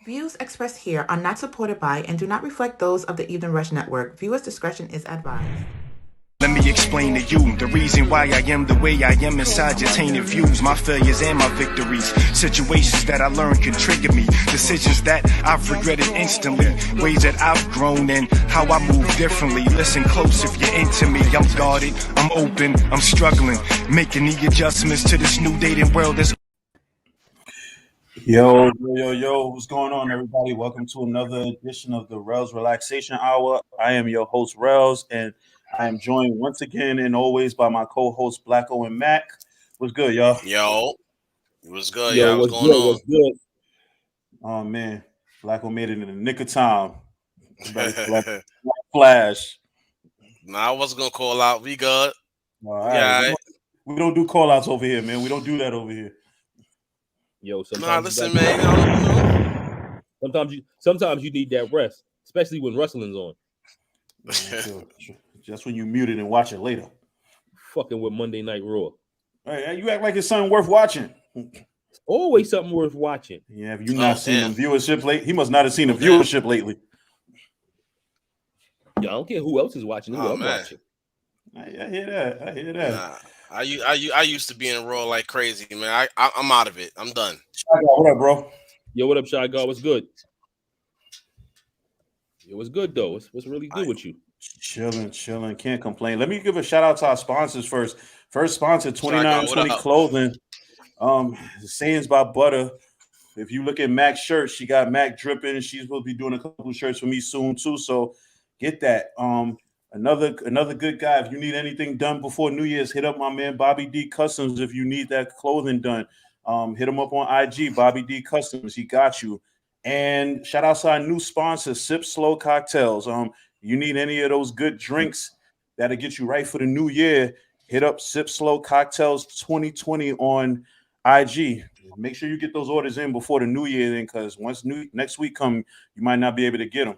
Views expressed here are not supported by and do not reflect those of the Evening Rush Network. Viewers' discretion is advised. Let me explain to you the reason why I am the way I am inside your tainted views, my failures and my victories. Situations that I learned can trigger me. Decisions that I've regretted instantly. Ways that I've grown and how I move differently. Listen close if you're into me. I'm guarded, I'm open, I'm struggling. Making the adjustments to this new dating world that's Yo, what's going on, everybody? Welcome to another edition of the Rellz Relaxation Hour. I am your host, Rellz, and I am joined once again and always by my co-hosts, Blacko and Mac. What's good, y'all? Yo, what's good, Yo, y'all? What's going on? What's good? Oh, man. Blacko made it in the nick of time. Flash. Nah, I wasn't going to call out. We good. All right. We don't do call-outs over here, man. We don't do that over here. Yo, listen, man. Sometimes you need that rest, especially when wrestling's on. Just when you mute it and watch it later. Fucking with Monday Night Raw. Hey, you act like it's something worth watching. It's always something worth watching. Yeah, have you not seen the viewership lately? He must not have seen the viewership lately. Yeah, I don't care who else is watching. I'm watching. I hear that. Nah, I used to be in Raw like crazy, man. I'm out of it. I'm done. What up, bro? Yo, what up, Shy God? What's good? It was good though. What's really good with you? Chilling. Can't complain. Let me give a shout out to our sponsors first. First sponsor, 2920 Clothing. Sayings by Butter. If you look at Mac's shirt, she got Mac dripping. She's supposed to be doing a couple of shirts for me soon too. So get that. Another good guy. If you need anything done before New Year's, hit up my man Bobby D Customs. If you need that clothing done, hit him up on IG, Bobby D Customs. He got you. And shout out to our new sponsor, Sip Slow Cocktails. You need any of those good drinks that'll get you right for the new year, hit up Sip Slow Cocktails 2020 on IG. Make sure you get those orders in before the new year, then, because once next week come, you might not be able to get them.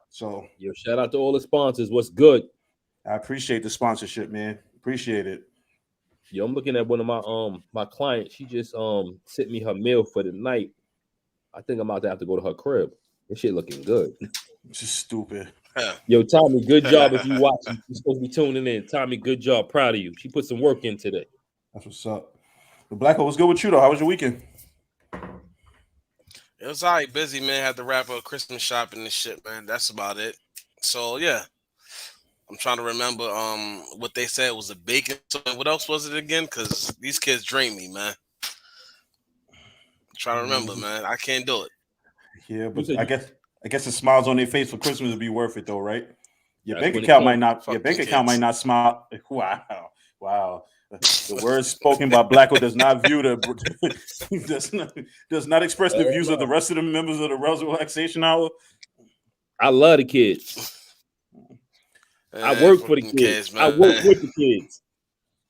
So, yo, shout out to all the sponsors. What's good? I appreciate the sponsorship, man. Appreciate it. Yo, I'm looking at one of my clients. She just sent me her meal for the night. I think I'm about to have to go to her crib. This shit looking good. Just stupid. Yo, Tommy, good job if you watching. You're supposed to be tuning in. Tommy, good job. Proud of you. She put some work in today. That's what's up. But Blacko, what's good with you though? How was your weekend? It was all right, busy, man. Had to wrap up Christmas shopping and shit, man. That's about it. So yeah, I'm trying to remember what they said was a bacon. So what else was it again? Because these kids drain me, man. I'm trying to remember, man. I can't do it. Yeah, but I guess the smiles on their face for Christmas would be worth it though, right? Your bank account might not. Your bank account might not smile. Wow. The words spoken by Blacko does not view does not express the views of the rest of the members of the Rellz Relaxation Hour. I love the kids. I work for the kids. I work with the kids.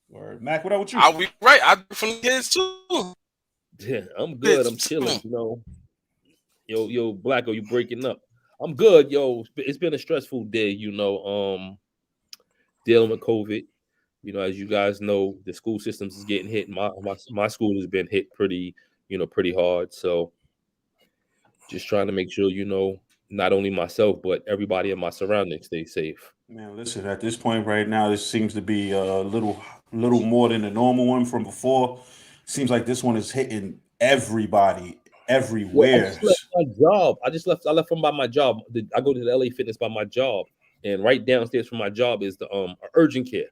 Word. Mac, what up with you? I'll be right. I work for the kids too. Yeah, I'm good. I'm chilling. Yo, Blacko, you breaking up? I'm good. Yo, it's been a stressful day. Dealing with COVID. As you guys know, the school systems is getting hit. My school has been hit pretty hard. So just trying to make sure, not only myself, but everybody in my surroundings stay safe. Man, listen, at this point right now, this seems to be a little more than the normal one from before. Seems like this one is hitting everybody everywhere. Well, I left from by my job. I go to the LA Fitness by my job, and right downstairs from my job is the urgent care.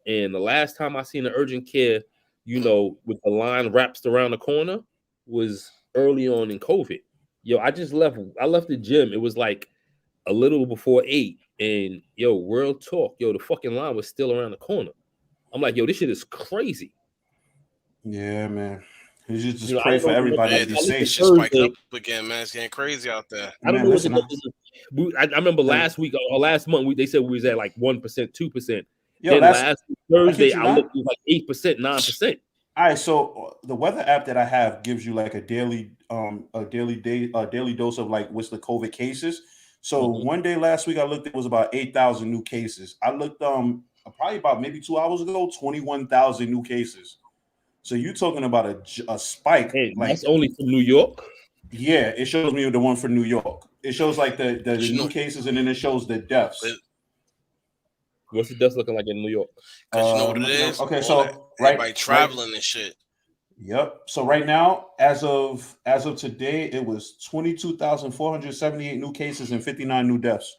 And the last time I seen the urgent care, with the line wrapped around the corner, was early on in COVID. Yo, I left the gym. It was like a little before 8. And real talk, the fucking line was still around the corner. I'm like, this shit is crazy. Yeah, man. You just pray for everybody to be safe. It's just spiked up again, man. It's getting crazy out there. I don't know. I remember last week or last month they said we was at like 1%, 2%. Then last Thursday I looked at like 8%, 9%. All right, so the weather app that I have gives you like a daily dose of like what's the COVID cases. So one day last week I looked, it was about 8,000 new cases. I looked probably about maybe 2 hours ago, 21,000 new cases. So you're talking about a spike. Hey, that's only from New York. Yeah, it shows me the one for New York. It shows like the new cases, and then it shows the deaths. What's the deaths looking like in New York? Because you know what it is? Okay, so everybody traveling and shit. Yep. So right now, as of today, it was 22,478 new cases and 59 new deaths.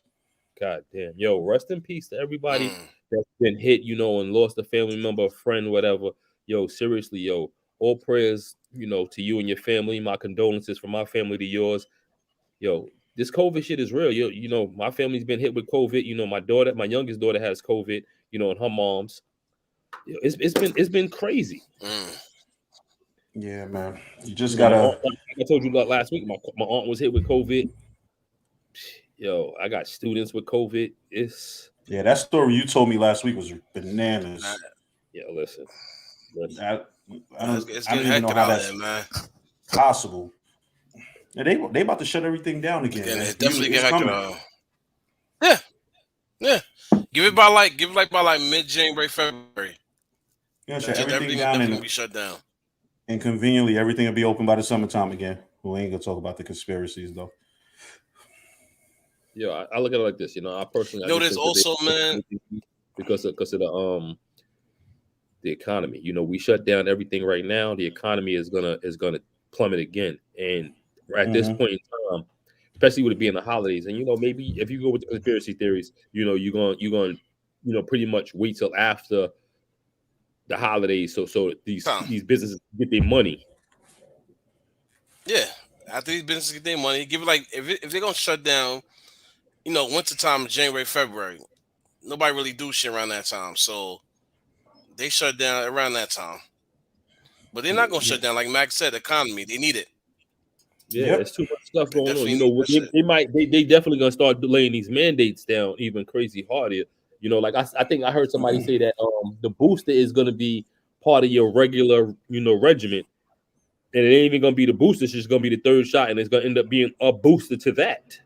God damn. Yo, rest in peace to everybody that's been hit, and lost a family member, a friend, whatever. Yo, seriously, yo, all prayers, to you and your family. My condolences from my family to yours. Yo, this COVID shit is real. My family's been hit with COVID. My youngest daughter has COVID, and her mom's. It's been crazy. Yeah, man. You just gotta. I told you last week, my aunt was hit with COVID. Yo, I got students with COVID. That story you told me last week was bananas. Yeah, listen. I don't even know how that's man. Possible. And they about to shut everything down again. It's definitely getting hectic out. Yeah. Give it by mid-January, February. Yeah, shut everything down and be shut down. And conveniently, everything will be open by the summertime again. We ain't gonna talk about the conspiracies though. Yeah, I look at it like this. I personally. There's also, man, because of the economy. We shut down everything right now. The economy is gonna plummet again, and at this point in time, especially with it being the holidays, and maybe if you go with the conspiracy theories, you're going pretty much wait till after the holidays, so these businesses get their money. Yeah, after these businesses get their money, give it if they're gonna shut down, winter time, January, February, nobody really do shit around that time, so they shut down around that time. But they're not gonna shut down, like Mac said, the economy. They need it. Yeah, there's too much stuff going on. They definitely gonna start delaying these mandates down even crazy harder. Like I think I heard somebody say that the booster is gonna be part of your regular, regimen. And it ain't even gonna be the booster, it's just gonna be the third shot, and it's gonna end up being a booster to that.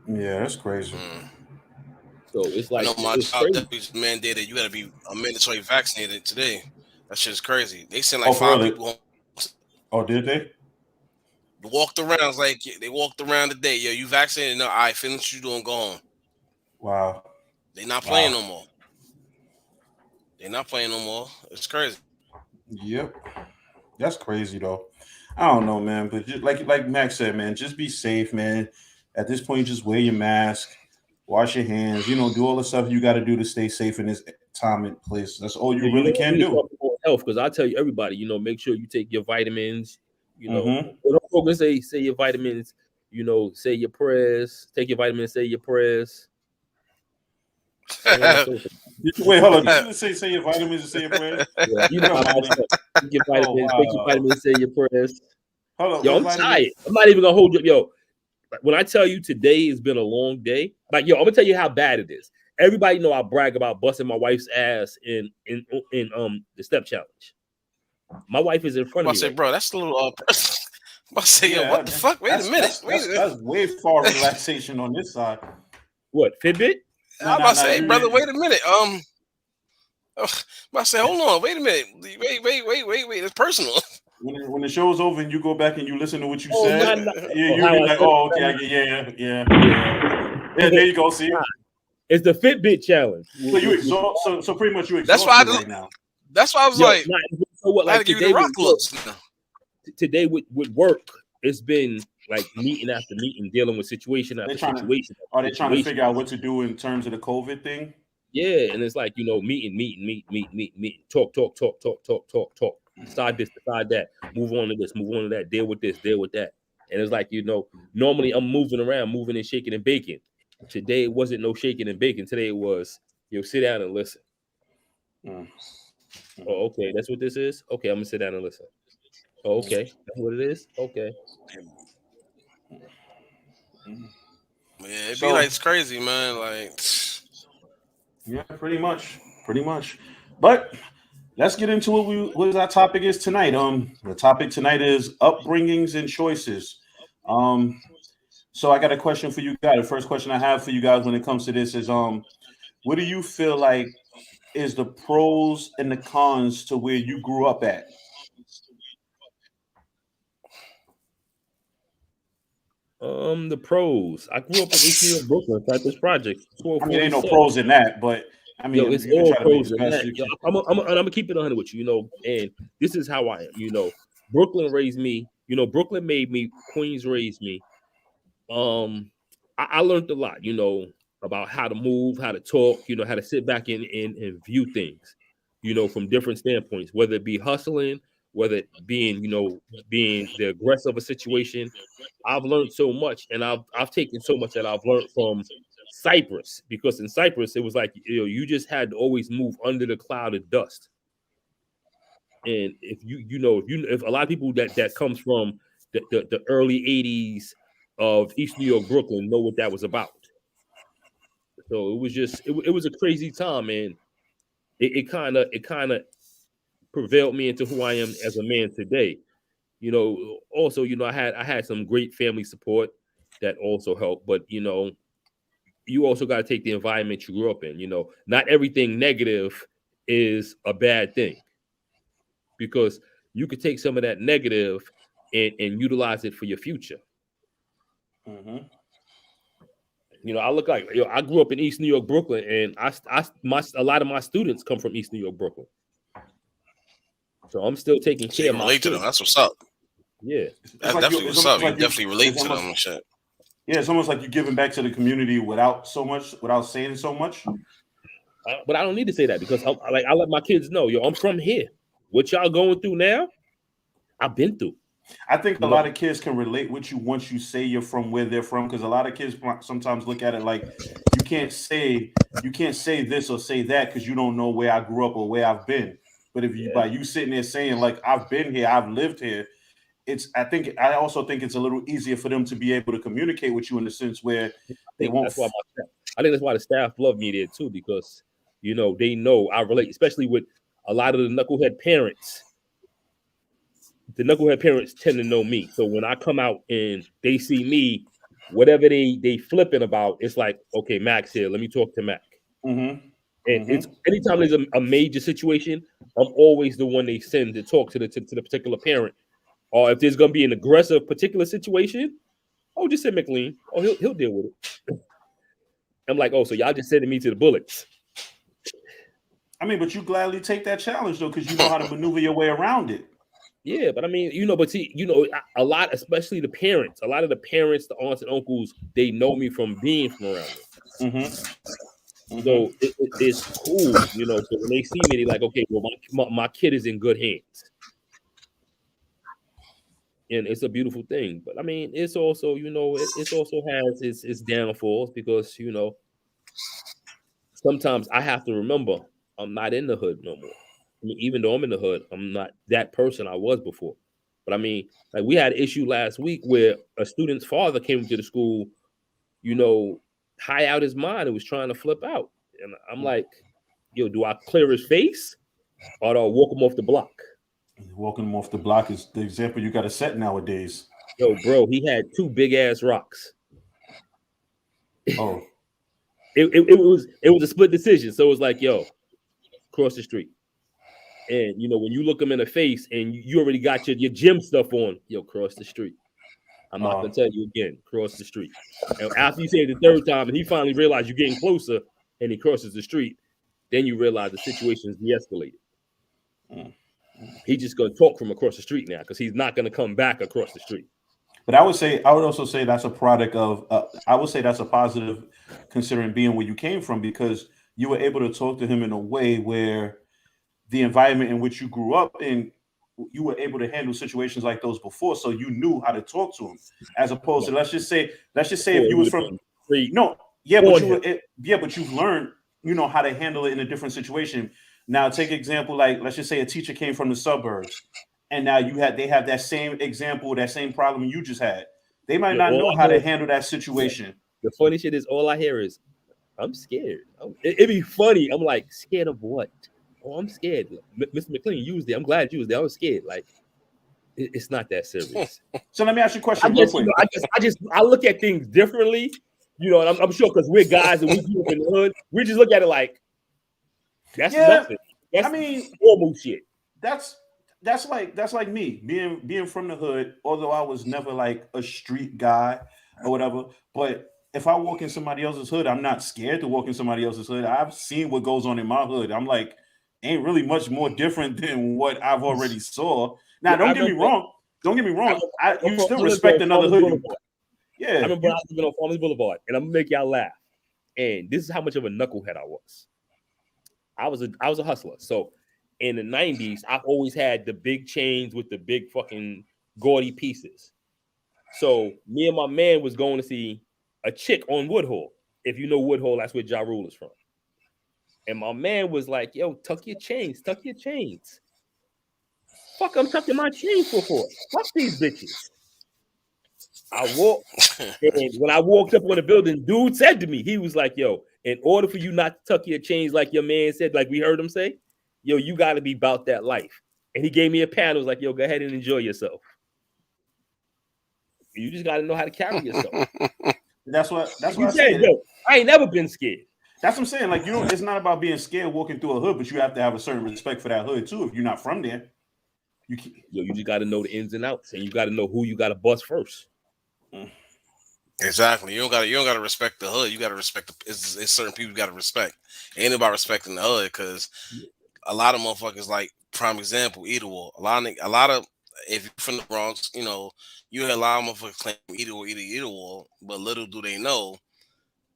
Yeah, that's crazy. So it's like my job definitely mandated you gotta be mandatory vaccinated today. That shit is crazy. They sent 5 people home. Oh, did they? Walked around. It's like they walked around today. Yo, you vaccinated? No, all right, finish what you doing, go home. Wow. They not playing no more. They're not playing no more. It's crazy. Yep. That's crazy though. I don't know, man. But just like Max said, man, just be safe, man. At this point, just wear your mask, wash your hands, do all the stuff you got to do to stay safe in this time and place. That's all you really can do. Health, because I tell you, everybody, make sure you take your vitamins. Don't say your vitamins. Say your prayers. Take your vitamins. Say your prayers. Wait, hold on. Did you say your vitamins and say your prayers? Yeah, take your vitamins. Take your vitamins. Say your prayers. Hold on. Yo, I'm tired. I'm not even gonna hold you. Yo, when I tell you today has been a long day, I'm gonna tell you how bad it is. Everybody know I brag about busting my wife's ass in the step challenge. My wife is in front of me. I say, bro, that's a little. I say, yo, what the fuck? Wait a minute. That's way far relaxation on this side. What, Fitbit? I'm about to say, brother, wait a minute. I say, hold on, wait a minute. Wait. It's personal. When the show is over and you go back and you listen to what you said, you'll be like, oh, okay, yeah. There you go. See, it's the Fitbit challenge. So pretty much you exhausted right now. That's why I was like, so what? Like today, today with work, it's been like meeting after meeting, dealing with situation after situation. Are they trying to figure out what to do in terms of the COVID thing? Yeah, and it's like meet, talk. Decide this, decide that. Move on to this, move on to that. Deal with this, deal with that. And it's like normally I'm moving around, moving and shaking and baking. Today it wasn't no shaking and baking. Today it was sit down and listen. Oh, okay, that's what this is. Okay, I'm gonna sit down and listen. Oh, okay, that's what it is. Okay. Yeah, it'd be like it's crazy, man. Like, yeah, pretty much. But let's get into what our topic is tonight. The topic tonight is upbringings and choices. So I got a question for you guys. The first question I have for you guys when it comes to this is, what do you feel like is the pros and the cons to where you grew up at? The pros. I grew up in East New York, Brooklyn, Cypress Project. I mean, ain't no pros in that, but I mean, yo, it's you can all try to make pros the in best that. you Yo, can. I'm gonna keep it 100 with you, and this is how I am. Brooklyn raised me. Brooklyn made me. Queens raised me. I learned a lot. About how to move, how to talk. How to sit back and view things. From different standpoints, whether it be hustling, whether it being being the aggressor of a situation. I've learned so much, and I've taken so much that I've learned from Cyprus, because in Cyprus it was like you just had to always move under the cloud of dust. And if a lot of people that comes from the early '80s of East New York, Brooklyn, know what that was about. So it was just it was a crazy time, and it kind of prevailed me into who I am as a man today. Also, I had some great family support that also helped, but you also got to take the environment you grew up in. Not everything negative is a bad thing, because you could take some of that negative and utilize it for your future. Mm-hmm. I look like I grew up in East New York, Brooklyn, and a lot of my students come from East New York, Brooklyn. So I'm still taking So care you of my relate to them. students. That's what's up. Yeah, That's like definitely what's up. You definitely relate to almost, them and shit. Yeah, it's almost like you're giving back to the community without saying so much. but I don't need to say that, because I let my kids know, I'm from here. What y'all going through now, I've been through. I think a lot of kids can relate with you once you say you're from where they're from, because a lot of kids sometimes look at it like you can't say this or say that because you don't know where I grew up or where I've been. But if you by you sitting there saying like I've been here, I've lived here, I also think it's a little easier for them to be able to communicate with you in the sense where they won't. I think that's why the staff love me there too, because they know I relate, especially with a lot of the knucklehead parents. The knucklehead parents tend to know me, so when I come out and they see me, whatever they flipping about, it's like, okay, Mac's here. Let me talk to Mac. Mm-hmm. And it's anytime there's a major situation, I'm always the one they send to talk to the particular parent. Or if there's gonna be an aggressive particular situation, just send McLean. He'll deal with it. I'm like, so y'all just sending me to the bullets. I mean, but you gladly take that challenge though, because you know how to maneuver your way around it. Yeah, but I mean, but see, a lot, especially the parents, a lot of the parents, the aunts and uncles, they know me from being from around there. Mm-hmm. So it's cool, so when they see me, they're like, okay, well, my kid is in good hands. And it's a beautiful thing. But I mean, it's also, it also has its downfalls, because, sometimes I have to remember I'm not in the hood no more. I mean, even though I'm in the hood, I'm not that person I was before. But I mean, like, we had an issue last week where a student's father came to the school, high out his mind and was trying to flip out. And I'm like, do I clear his face or do I walk him off the block? Walking him off the block is the example you got to set nowadays. Yo, bro, he had two big ass rocks. Oh. It was a split decision. So it was like, yo, cross the street. And when you look him in the face and you already got your gym stuff on, yo, cross the street. I'm not gonna tell you again, cross the street. And after you say it the third time and he finally realized you're getting closer and he crosses the street, then you realize the situation is de-escalated. He's just gonna talk from across the street now, because he's not gonna come back across the street. But I would also say that's a product of, I would say that's a positive, considering being where you came from, because you were able to talk to him in a way where the environment in which you grew up in, you were able to handle situations like those before. So you knew how to talk to him, as opposed to, let's just say if you was from, but you've learned, how to handle it in a different situation. Now take example, like, let's just say a teacher came from the suburbs. And now they have that same example, that same problem you just had. They might not know how to handle that situation. The funny shit is, all I hear is, I'm scared. It'd be funny. I'm like, scared of what? Oh, I'm scared. Mr. McLean used it. I'm glad you used it. I was scared. Like, it's not that serious. So let me ask you a question. I look at things differently, and I'm sure because we're guys and we grew up in the hood, we just look at it like, that's nothing. That's normal shit. That's like me being from the hood. Although I was never like a street guy, or whatever. But if I walk in somebody else's hood, I'm not scared to walk in somebody else's hood. I've seen what goes on in my hood. I'm like, ain't really much more different than what I've already saw. Now, don't get me wrong. Don't get me wrong. You still respect another hood. Yeah. I remember I was living on Farmers Boulevard, and I'm gonna make y'all laugh. And this is how much of a knucklehead I was. I was a hustler. So in the 90s, I've always had the big chains with the big fucking gaudy pieces. So me and my man was going to see a chick on Woodhull. If you know Woodhull, that's where Ja Rule is from. And my man was like, yo, tuck your chains. Fuck, I'm tucking my chains for. Fuck these bitches. I walked, and when I walked up on the building, dude said to me, he was like, yo, in order for you not to tuck your chains like your man said, like we heard him say, yo, you got to be about that life. And he gave me a pat. I was like, yo, go ahead and enjoy yourself. You just got to know how to carry yourself. That's what I said. Yo, I ain't never been scared. That's what I'm saying. Like, it's not about being scared walking through a hood, but you have to have a certain respect for that hood too. If you're not from there, you just got to know the ins and outs, and you got to know who you got to bust first. Exactly. You don't gotta respect the hood. You gotta respect it's certain people you gotta respect. Ain't about respecting the hood, because a lot of motherfuckers, like prime example, Eatable. A lot of if you're from the Bronx, you hear a lot of motherfuckers claim Eatable, but little do they know,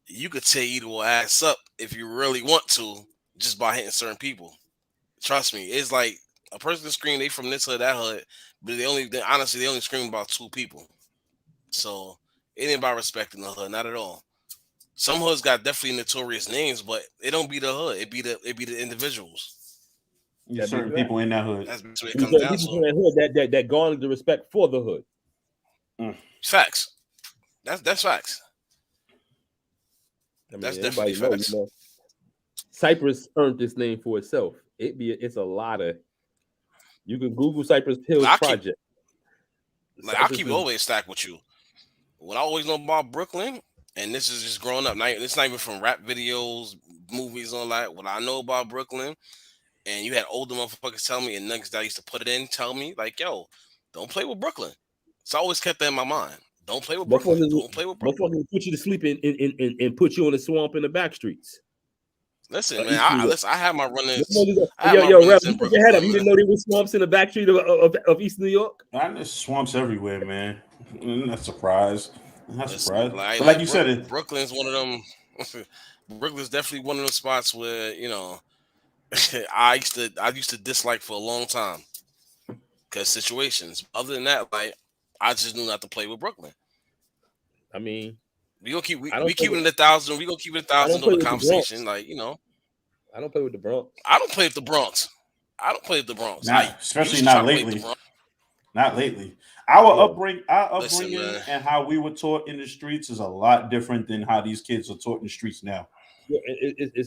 you could tear Eatable ass up if you really want to, just by hitting certain people. Trust me, it's like a person can scream they from this hood, that hood, but they only scream about two people. So it ain't about respecting the hood, not at all. Some hoods got definitely notorious names, but it don't be the hood. It be the individuals. Yeah, certain people in that hood. That's what it comes down to. That garner the respect for the hood. Facts. That's facts. I mean, that's definitely facts. Cypress earned this name for itself. It's a lot of. You can Google Cypress Hills Project. I'll keep it always stacked with you. What I always know about Brooklyn, and this is just growing up. Now, it's not even from rap videos, movies, all that. What I know about Brooklyn, and you had older motherfuckers tell me, and niggas that used to put it in tell me, like, yo, don't play with Brooklyn. So I always kept that in my mind. Don't play with Brooklyn. Don't play with Brooklyn. Motherfuckers put you to sleep and put you in the swamp in the back streets. Listen, man, I have my runners. Rellz, you put your head up. You didn't know there were swamps in the back street of East New York? There's swamps everywhere, man. I'm not surprised. Like you said, Brooklyn's one of them. Brooklyn's definitely one of those spots where I used to dislike for a long time because situations. Other than that, like I just knew not to play with Brooklyn. I mean, we keep it 1,000. We gonna keep it 1,000 on the conversation, like I don't play with the Bronx. I don't play with the Bronx. Especially not lately. Not lately. Our upbringing and how we were taught in the streets is a lot different than how these kids are taught in the streets now. Yeah,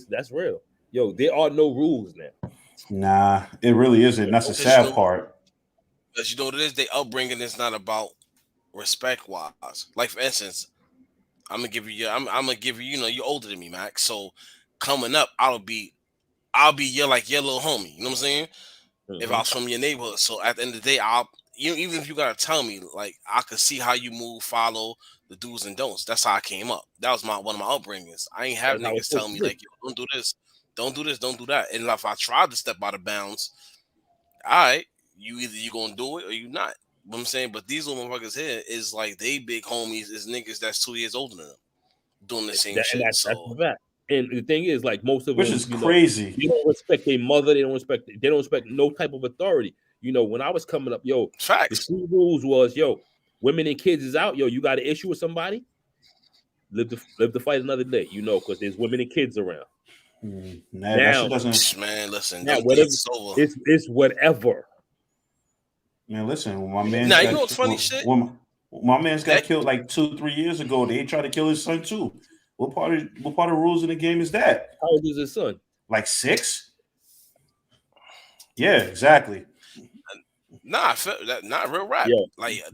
that's real. Yo, there are no rules now. Nah, it really isn't. That's the sad part. Because you know what it is? Their upbringing is not about respect wise. Like for instance, I'm gonna give you. You're older than me, Max. So coming up, I'll be your little homie. You know what I'm saying? Mm-hmm. If I was from your neighborhood. So at the end of the day, even if you gotta tell me, like I could see how you move, follow the do's and don'ts. That's how I came up. That was one of my upbringings. I ain't have niggas telling me like, yo, don't do this, don't do that. And if I tried to step out of bounds, all right, you gonna do it or you not. You know what I'm saying? But these little motherfuckers here is like they big homies is niggas that's 2 years older than them doing the same shit. That's the fact. And the thing is, like most of them, which is crazy. They don't respect their mother. They don't respect no type of authority. When I was coming up, yo, facts. The school rules was, yo, women and kids is out, yo. You got an issue with somebody, live to fight another day, because there's women and kids around. Now, man, listen, now, it's whatever. Man, listen, when my man, you know what's funny shit? When my man's got killed like 2-3 years ago, they tried to kill his son too. What part of the rules in the game is that? How old is his son? Like 6? Yeah, exactly. Nah, not real rap. Yo,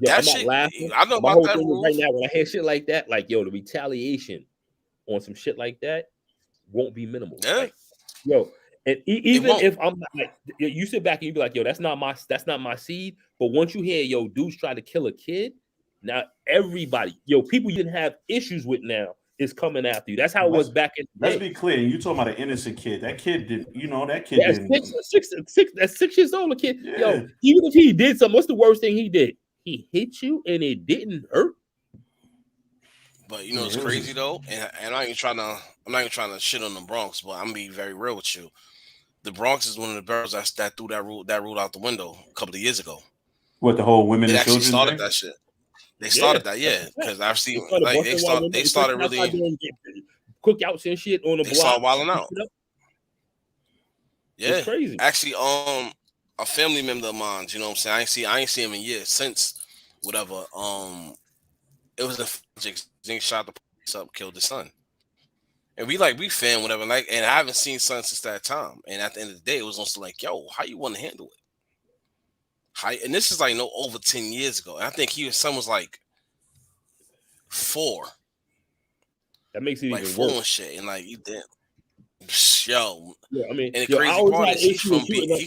that shit. I know about that rule. Right now, when I hear shit like that, like the retaliation on some shit like that won't be minimal. Yeah. And even if I'm not, like, you sit back and you be like, yo, that's not my seed. But once you hear, yo, dudes try to kill a kid, Now everybody, people you didn't have issues with now is coming after you. That's how it was back in the day. Let's be clear. You talking about an innocent kid. That kid did, that kid that's didn't. That's 6 years old, a kid. Yeah. Yo, even if he did something, what's the worst thing he did? He hit you and it didn't hurt. But it's crazy though, and I'm not even trying to shit on the Bronx, but I'm gonna be very real with you. The Bronx is one of the boroughs that threw that rule out the window a couple of years ago. What, the whole women and children started thing? that shit. They started that, yeah, because I've seen they started really cookouts and shit on the block. They started wilding out. Yeah, it's crazy. Actually, a family member of mine, you know what I'm saying? I ain't seen him in years since whatever. It was a shot the police up, killed his son, and we fan whatever. And I haven't seen son since that time. And at the end of the day, it was also like, yo, how you want to handle it? And this is over 10 years ago. And I think his son was 4. That makes it even 4 worse. and shit. And you did. Yo. Yeah, I mean, and the crazy part is he's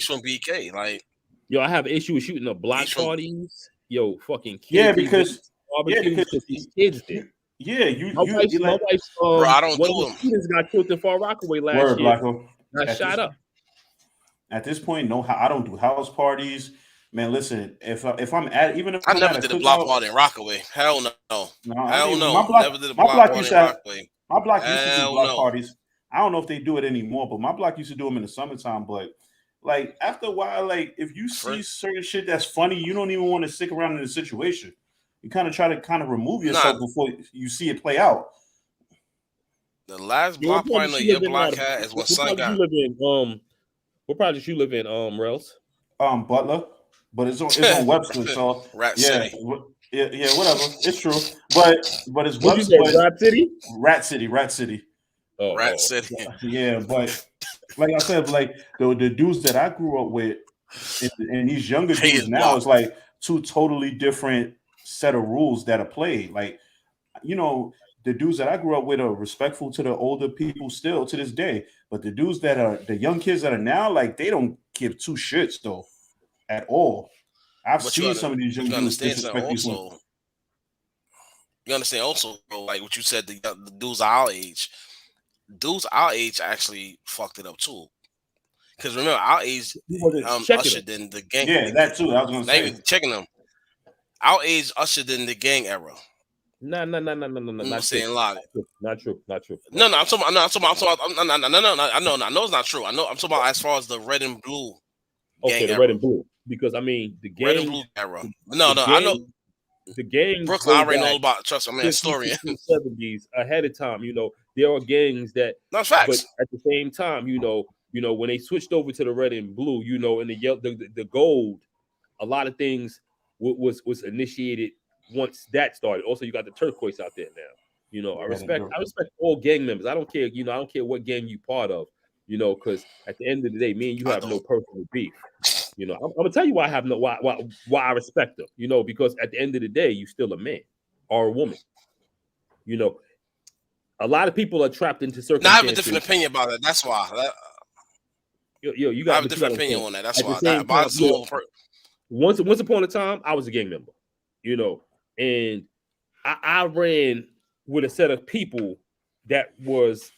from BK. I have an issue with shooting up block parties. Fucking kids. Yeah, because these kids did. Yeah, my wife's bro, I don't one do of the students got killed in Far Rockaway last year. Blacko. Got shot up. At this point, no, I don't do house parties. Man, listen, if I'm at, even if I never did a block party in Rockaway. Hell no. Hell no. Never did a block party in Rockaway. My block used to do block parties. I don't know if they do it anymore, but my block used to do them in the summertime. But after a while, if you see certain shit that's funny, you don't even want to stick around in the situation. You try to remove yourself before you see it play out. The last block party your block had is when son got. What project you live in, Rellz? Butler, but it's on Webster, so City. Yeah, whatever. It's true, but it's Webster. Rat City. Oh, Rat City. Yeah, but like I said, the dudes that I grew up with, and these younger dudes now, it's two totally different set of rules that are played. The dudes that I grew up with are respectful to the older people still to this day, but the dudes that are the young kids that are now, they don't give two shits though at all. I've seen some of these young dudes disrespect these ones. You understand also, bro, what you said, the dudes our age. Dudes our age actually fucked it up too. Because remember, our age ushered in the gang. Yeah, that too. I was gonna say. Even checking them. Our age ushered in the gang era. No. I'm saying a lot. Not true. No. I'm talking about. No. I know it's not true. I'm talking about as far as the red and blue. Okay, the red and blue. Because the gang, red and blue era. No, I know. The gang. Brooklyn, I already know about. Trust me, I'm a historian. 70s ahead of time, there are gangs that. That's facts. But at the same time, when they switched over to the red and blue, and the gold, a lot of things was initiated once that started. Also, you got the turquoise out there now. I respect all gang members. I don't care. I don't care what gang you part of. Because at the end of the day, me and you have no personal beef. I'm gonna tell you why I respect them. Because at the end of the day, you still a man or a woman. A lot of people are trapped into circumstances. I have a different opinion about that. That's why. You got. I have a different opinion on that. That's why. Once upon a time, I was a gang member. And I ran with a set of people that was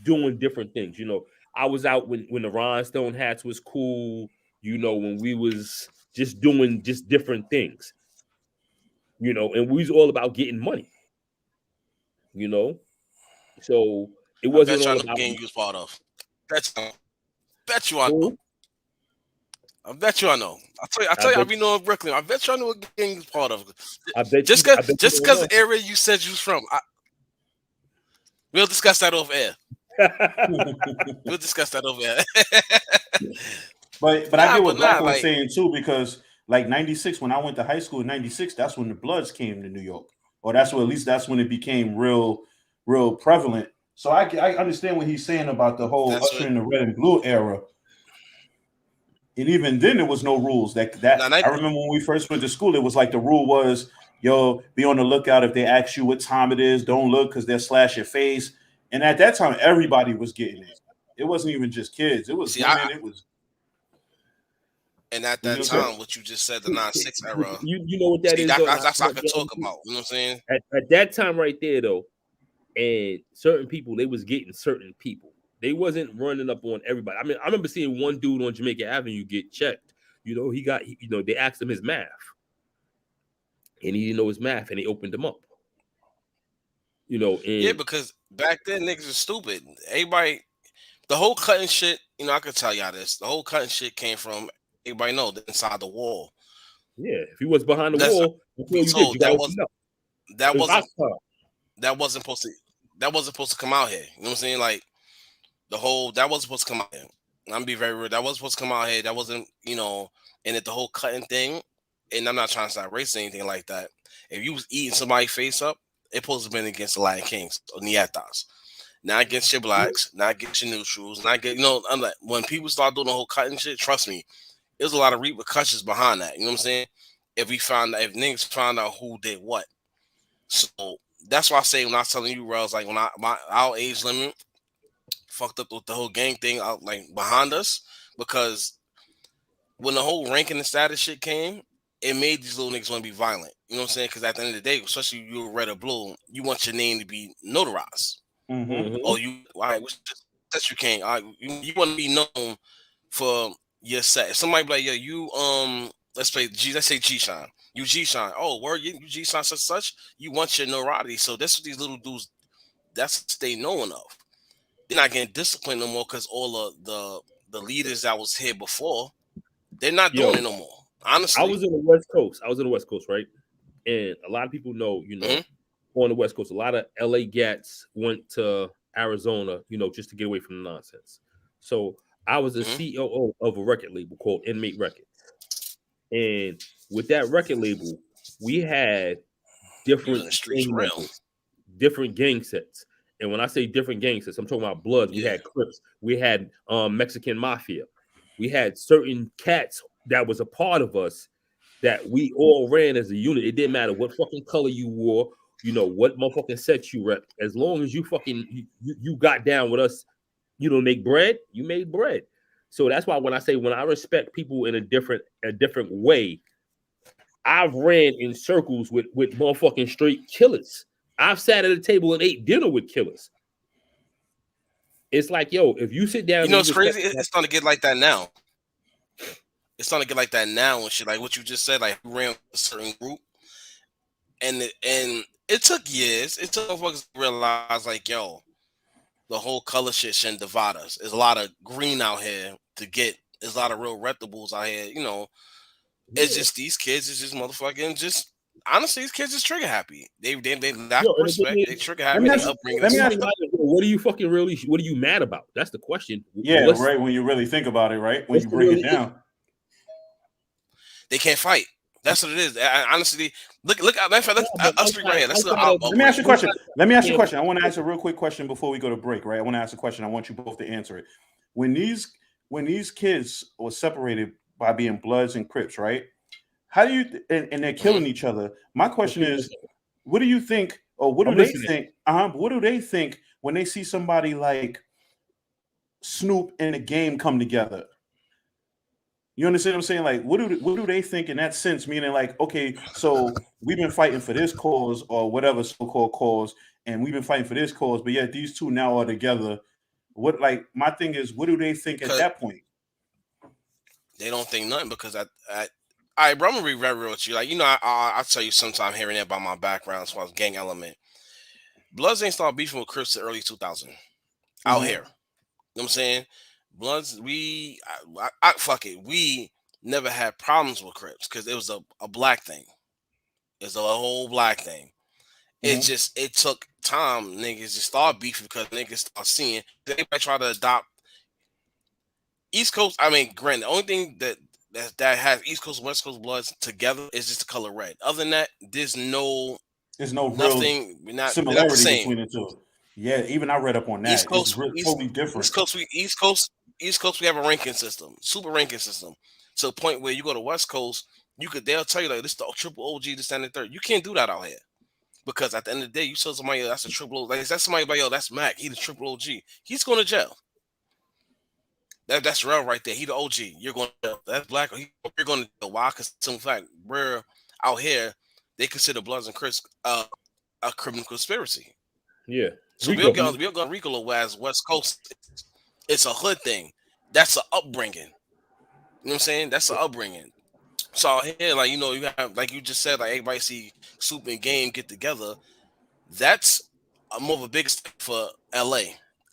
doing different things. I was out when the rhinestone hats was cool. When we was just doing different things. And we was all about getting money. So it wasn't all about gang you was part of. Bet you I know. I bet you I know. I tell you, I be knowing Brooklyn. I bet you I know what gang you was part of. Just because the area you said you was from. We'll discuss that over air. But I get what Blacko was saying too, because 96, when I went to high school in 96, that's when the Bloods came to New York, or that's when it became real prevalent. So I understand what he's saying about the whole ushering the red and blue era. And even then, there was no rules. I remember when we first went to school, it was the rule was, be on the lookout if they ask you what time it is. Don't look because they'll slash your face. And at that time, everybody was getting it. It wasn't even just kids. It was women. And at that time, what you just said, the 9-6 era, you know what that is. That's what I could talk about. You know what I'm saying? At that time right there, though, and certain people, they was getting certain people. They wasn't running up on everybody. I mean, I remember seeing one dude on Jamaica Avenue get checked. You know, they asked him his math, and he didn't know his math, and they opened him up. You know, and because back then niggas was stupid. Everybody, the whole cutting shit. You know, I could tell y'all this. The whole cutting shit came from everybody know inside the wall. Yeah, if he was behind the wall, that wasn't supposed to come out here. You know what I'm saying? Like that wasn't supposed to come out here. I'm gonna be very real. That wasn't supposed to come out here. That wasn't, you know, and the whole cutting thing. And I'm not trying to start racing anything like that. If you was eating somebody's face up, it supposed to have been against the Latin Kings or Nietas. Not against your blacks, not against your neutrals, not get, you know, I'm like, when people start doing the whole cutting shit, trust me, there's a lot of repercussions behind that. You know what I'm saying? If niggas found out who did what. So that's why I say when I was telling you, Rellz, like when our age limit fucked up with the whole gang thing out like behind us, because when the whole ranking and status shit came, it made these little niggas want to be violent. You know what I'm saying? Because at the end of the day, especially you red or blue, you want your name to be notarized. Mm-hmm. Oh, you all right? That you can't. You want to be known for your set. If somebody be like, yo, you let's say G-Shine. You G-Shine. Oh, word, you G-Shine such. You want your notoriety. So that's what these little dudes. That's what they knowing of. They're not getting disciplined no more because all of the leaders that was here before, they're not doing it no more. Honestly, I was in the West Coast, right? And a lot of people know, you know, on the West Coast, a lot of LA Gats went to Arizona, you know, just to get away from the nonsense. So I was a COO of a record label called Inmate Records. And with that record label, we had different gang sets. And when I say different gang sets, I'm talking about Bloods. We had Crips. We had Mexican Mafia. We had certain cats that was a part of us that we all ran as a unit. It didn't matter what fucking color you wore, you know, what motherfucking set you rep. As long as you fucking you got down with us, you know, make bread, you made bread. So that's why when I respect people in a different way, I've ran in circles with motherfucking straight killers. I've sat at a table and ate dinner with killers. It's like, yo, if you sit down, you know, it's crazy. It's starting to get like that now. It's starting to get like that now and shit. Like what you just said, like we ran a certain group, and it took years. It took motherfuckers to realize, like, yo, the whole color shit shouldn't divide us. There's a lot of green out here to get. There's a lot of real reputables out here. You know, it's just these kids is just motherfucking just. Honestly, these kids is trigger happy. They lack respect. They trigger happy. Let me ask you, what are you fucking really? What are you mad about? That's the question. Yeah, right. When you really think about it, right? When you break it down, they can't fight. That's what it is. Honestly, look. Us three right here. Let me ask you a question. I want to ask a real quick question before we go to break. Right? I want to ask a question. I want you both to answer it. When these kids were separated by being Bloods and Crips, right? How do you and they're killing each other? My question is, what do you think, or what do they think? What do they think when they see somebody like Snoop and the Game come together? You understand what I'm saying? Like, what do they think in that sense? Meaning, like, okay, so we've been fighting for this cause or whatever so-called cause, and we've been fighting for this cause, but yet these two now are together. What, like, my thing is, what do they think at that point? They don't think nothing because all right, bro, I'm gonna be very real with you. Like, you know, I'll tell you sometime here and there about my background as far as gang element. Bloods ain't started beefing with Crips in early 2000 out here. You know what I'm saying? Bloods, fuck it. We never had problems with Crips because it was a black thing. It's a whole black thing. It took time, niggas, to start beefing because niggas start seeing. They might try to adopt East Coast. I mean, granted, the only thing that has East Coast and West Coast Bloods together is just the color red. Other than that, there's no nothing. Similarity between the two. Yeah, even I read up on that. East Coast, totally different. East Coast, we have a ranking system, super ranking system, to the point where you go to West Coast, they'll tell you like this is the triple OG, this and the third. You can't do that out here because at the end of the day, you tell somebody that's a triple OG, like that's somebody like, yo, that's Mac, he's the triple OG. He's going to jail. That's Rell right there. He the OG. You're going to that's Blacko. You're going to why? Because in fact, we're out here. They consider Bloods and Crips a criminal conspiracy. Yeah. So we'll go Rico, whereas West Coast, it's a hood thing. That's an upbringing. You know what I'm saying? That's an upbringing. So out here, like you have like you just said, like everybody see Soup and Game get together. That's a more of a big step for LA.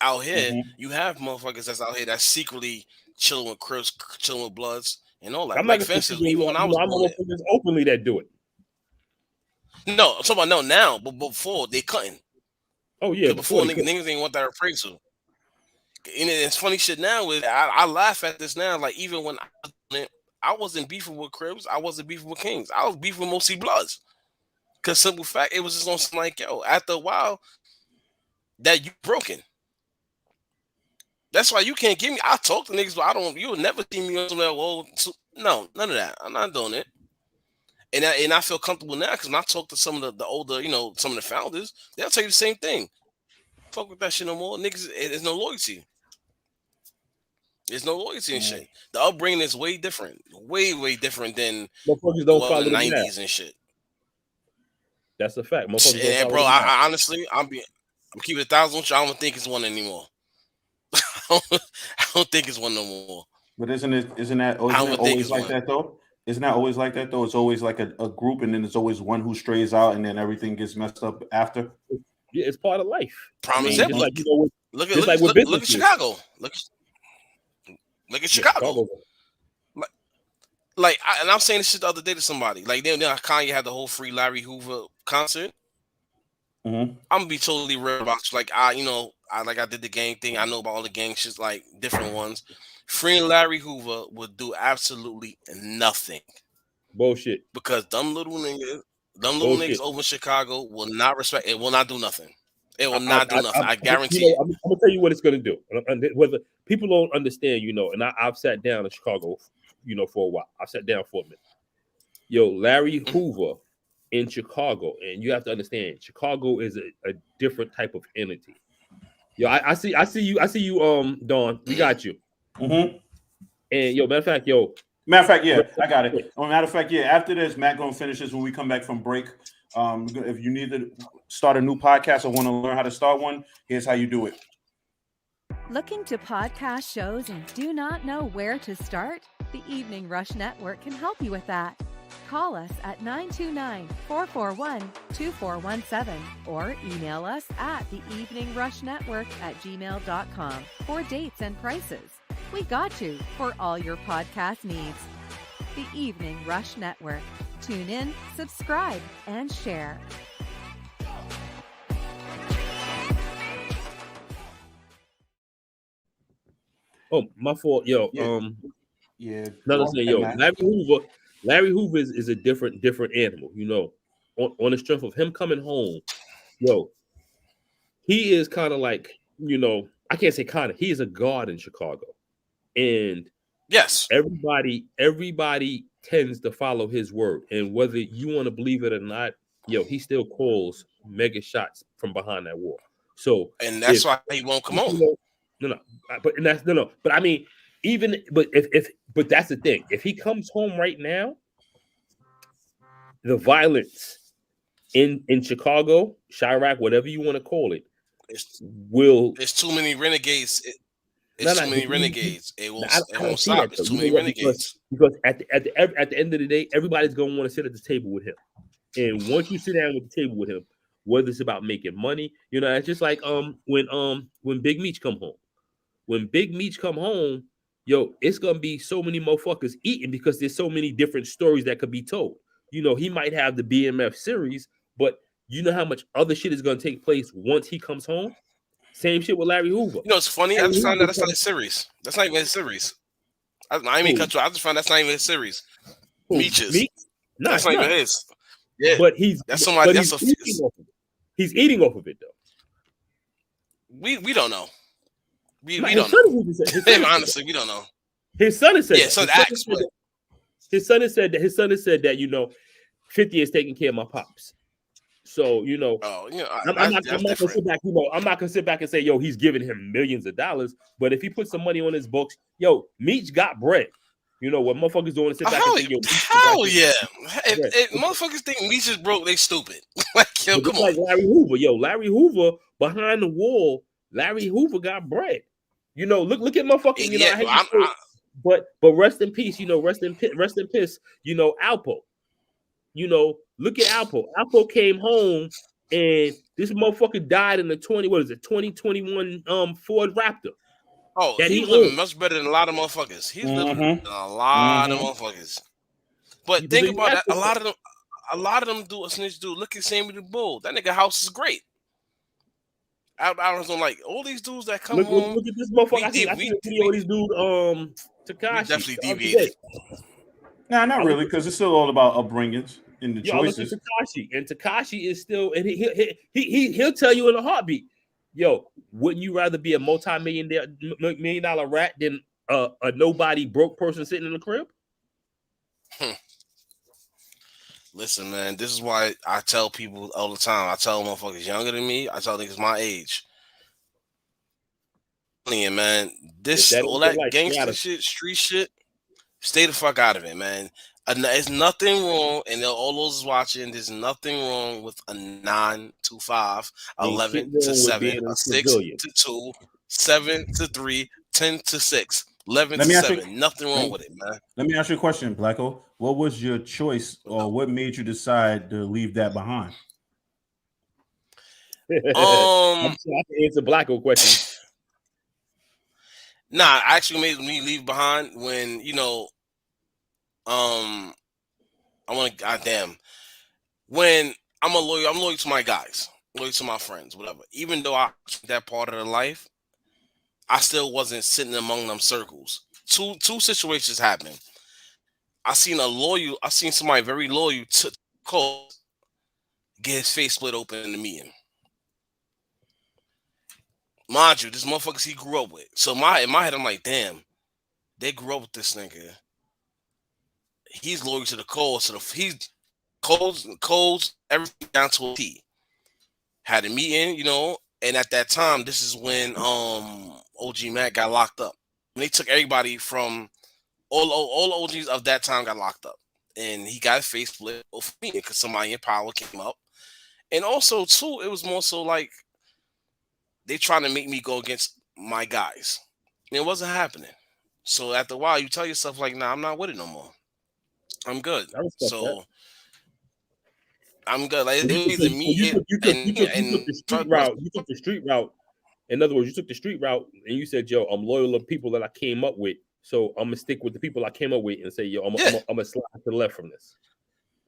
Out here, you have motherfuckers that's out here that's secretly chilling with Crips, chilling with Bloods, and all that. I'm like not fences, even when I was motherfuckers openly that do it. No, I'm talking about no now, but before they couldn't. Oh yeah, before niggas ain't want that appraisal. And it's funny shit now is I laugh at this now. Like even when I wasn't beefing with Crips, I wasn't beefing with Kings. I was beefing with mostly Bloods. Cause simple fact, it was just on something like, yo, after a while, that you broken. That's why you can't give me. I talk to niggas, but you'll never see me on something like, well, no, none of that. I'm not doing it. And I feel comfortable now because when I talk to some of the older, some of the founders, they'll tell you the same thing. Fuck with that shit no more. Niggas, there's no loyalty. There's no loyalty and shit. The upbringing is way different. Way, way different than don't follow the 90s and shit. That's a fact. Yeah, bro, I honestly, I'm keeping 1,000 with you. I don't think it's one anymore. I don't think it's one no more. But isn't that always like that though? Isn't that always like that though? It's always like a group, and then there's always one who strays out, and then everything gets messed up after. Yeah, it's part of life. Promise. I mean, like, look at Chicago. Look at Chicago. And I'm saying this shit the other day to somebody. Like, Kanye had the whole Free Larry Hoover concert. Mm-hmm. I'm gonna be totally real about you. Like, I did the gang thing. I know about all the gang shit, like different ones. Freeing Larry Hoover would do absolutely nothing. Bullshit. Because them little niggas over in Chicago will not respect. It will not do nothing. It will not do nothing. I guarantee you. I'm gonna tell you what it's gonna do. Whether people don't understand, and I've sat down in Chicago, for a while. I've sat down for a minute. Yo, Larry Hoover in Chicago, and you have to understand, Chicago is a different type of entity. Yo, I see you, Dawn. We got you. Mm-hmm. And matter of fact, yeah, I got it. Matter of fact, yeah. After this, Matt gonna finish this when we come back from break. If you need to start a new podcast or want to learn how to start one, here's how you do it. Looking to podcast shows and do not know where to start? The Evening Rush Network can help you with that. Call us at 929-441-2417 or email us at theeveningrushnetwork@gmail.com for dates and prices. We got you for all your podcast needs. The Evening Rush Network. Tune in, subscribe, and share. Oh, my fault, yo. Yeah. Another thing, yo. Larry Hoover is a different animal. On the strength of him coming home, yo, he is kind of like, I can't say kind of. He is a god in Chicago, and yes, everybody tends to follow his word. And whether you want to believe it or not, yo, he still calls mega shots from behind that wall. So, and that's why he won't come on. But I mean, but that's the thing. If he comes home right now, the violence in Chicago, Chirac, whatever you want to call it, it's too many renegades. It's too many renegades. It won't stop. It's too many renegades. Because at the end of the day, everybody's gonna want to sit at the table with him. And once you sit down with the table with him, whether it's about making money, it's just like when Big Meech come home. When Big Meech come home, yo, it's gonna be so many motherfuckers eating because there's so many different stories that could be told. He might have the BMF series, but you know how much other shit is gonna take place once he comes home. Same shit with Larry Hoover. It's funny. I just found out that's not a series. That's not even a series. I ain't even cut you. I just found that's not even a series. Meeches. No, that's not even his. Yeah, but that's somebody. But he's eating off of it though. We don't know. We don't know. Honestly, we don't know. His son has said. Yeah, so his son has said that 50 is taking care of my pops. So I'm not that's gonna sit back. I'm not gonna sit back and say, yo, he's giving him millions of dollars. But if he puts some money on his books, yo, Meech got bread. What motherfuckers doing to sit back and say, yo, hell yeah. If motherfuckers think Meech is broke, they stupid. Like, yo, come on. Like Larry Hoover, Larry Hoover behind the wall. Larry Hoover got bread. Look at motherfucking. But rest in peace. Rest in piss. Alpo. Look at Alpo. Alpo came home and this motherfucker died in the 2021 Ford Raptor. Oh, he's living much better than a lot of motherfuckers. He's living than a lot of motherfuckers. But think about that. A lot of them do what snitch do. Look at Sammy the Bull. That nigga house is great. I was on like all these dudes that come home. Look at this motherfucker. I see a video of these dudes. Takashi. Definitely deviated. Nah, not really, because it's still all about upbringings and the choices. Look at Takashi is still, and he'll tell you in a heartbeat. Yo, wouldn't you rather be a $million rat than a nobody broke person sitting in the crib? Listen, man, this is why I tell people all the time. I tell motherfuckers younger than me. I tell niggas my age. Man, all that gangster shit, street shit, stay the fuck out of it, man. There's nothing wrong, and all those watching, there's nothing wrong with a 9 to 5, 11 to 7, a 6 to 2, 7 to 3, 10 to 6, 11 to 7. Nothing wrong with it, man. Let me ask you a question, Blacko. What was your choice, or what made you decide to leave that behind? I'm sure I can answer Blacko question. Nah, actually made me leave behind when I want to goddamn when I'm loyal to my guys, loyal to my friends, whatever. Even though I that part of the life, I still wasn't sitting among them circles. Two situations happened. I seen somebody very loyal to Cole get his face split open in the meeting. Mind you, this motherfuckers he grew up with. So in my head, I'm like, damn, they grew up with this nigga. He's loyal to the Cole, so he's Cole's everything down to a T. Had a meeting, and at that time, this is when OG Mac got locked up. When they took everybody from all OGs of that time got locked up, and he got his face split over me because somebody in power came up, and also too, it was more so like they trying to make me go against my guys, and it wasn't happening. So after a while, you tell yourself like, nah, I'm not with it no more. I'm good. So I'm good. Like You took the street route. In other words, you took the street route and you said, yo, I'm loyal to people that I came up with. So I'm gonna stick with the people I came up with and say, yo, I'm gonna slide to the left from this.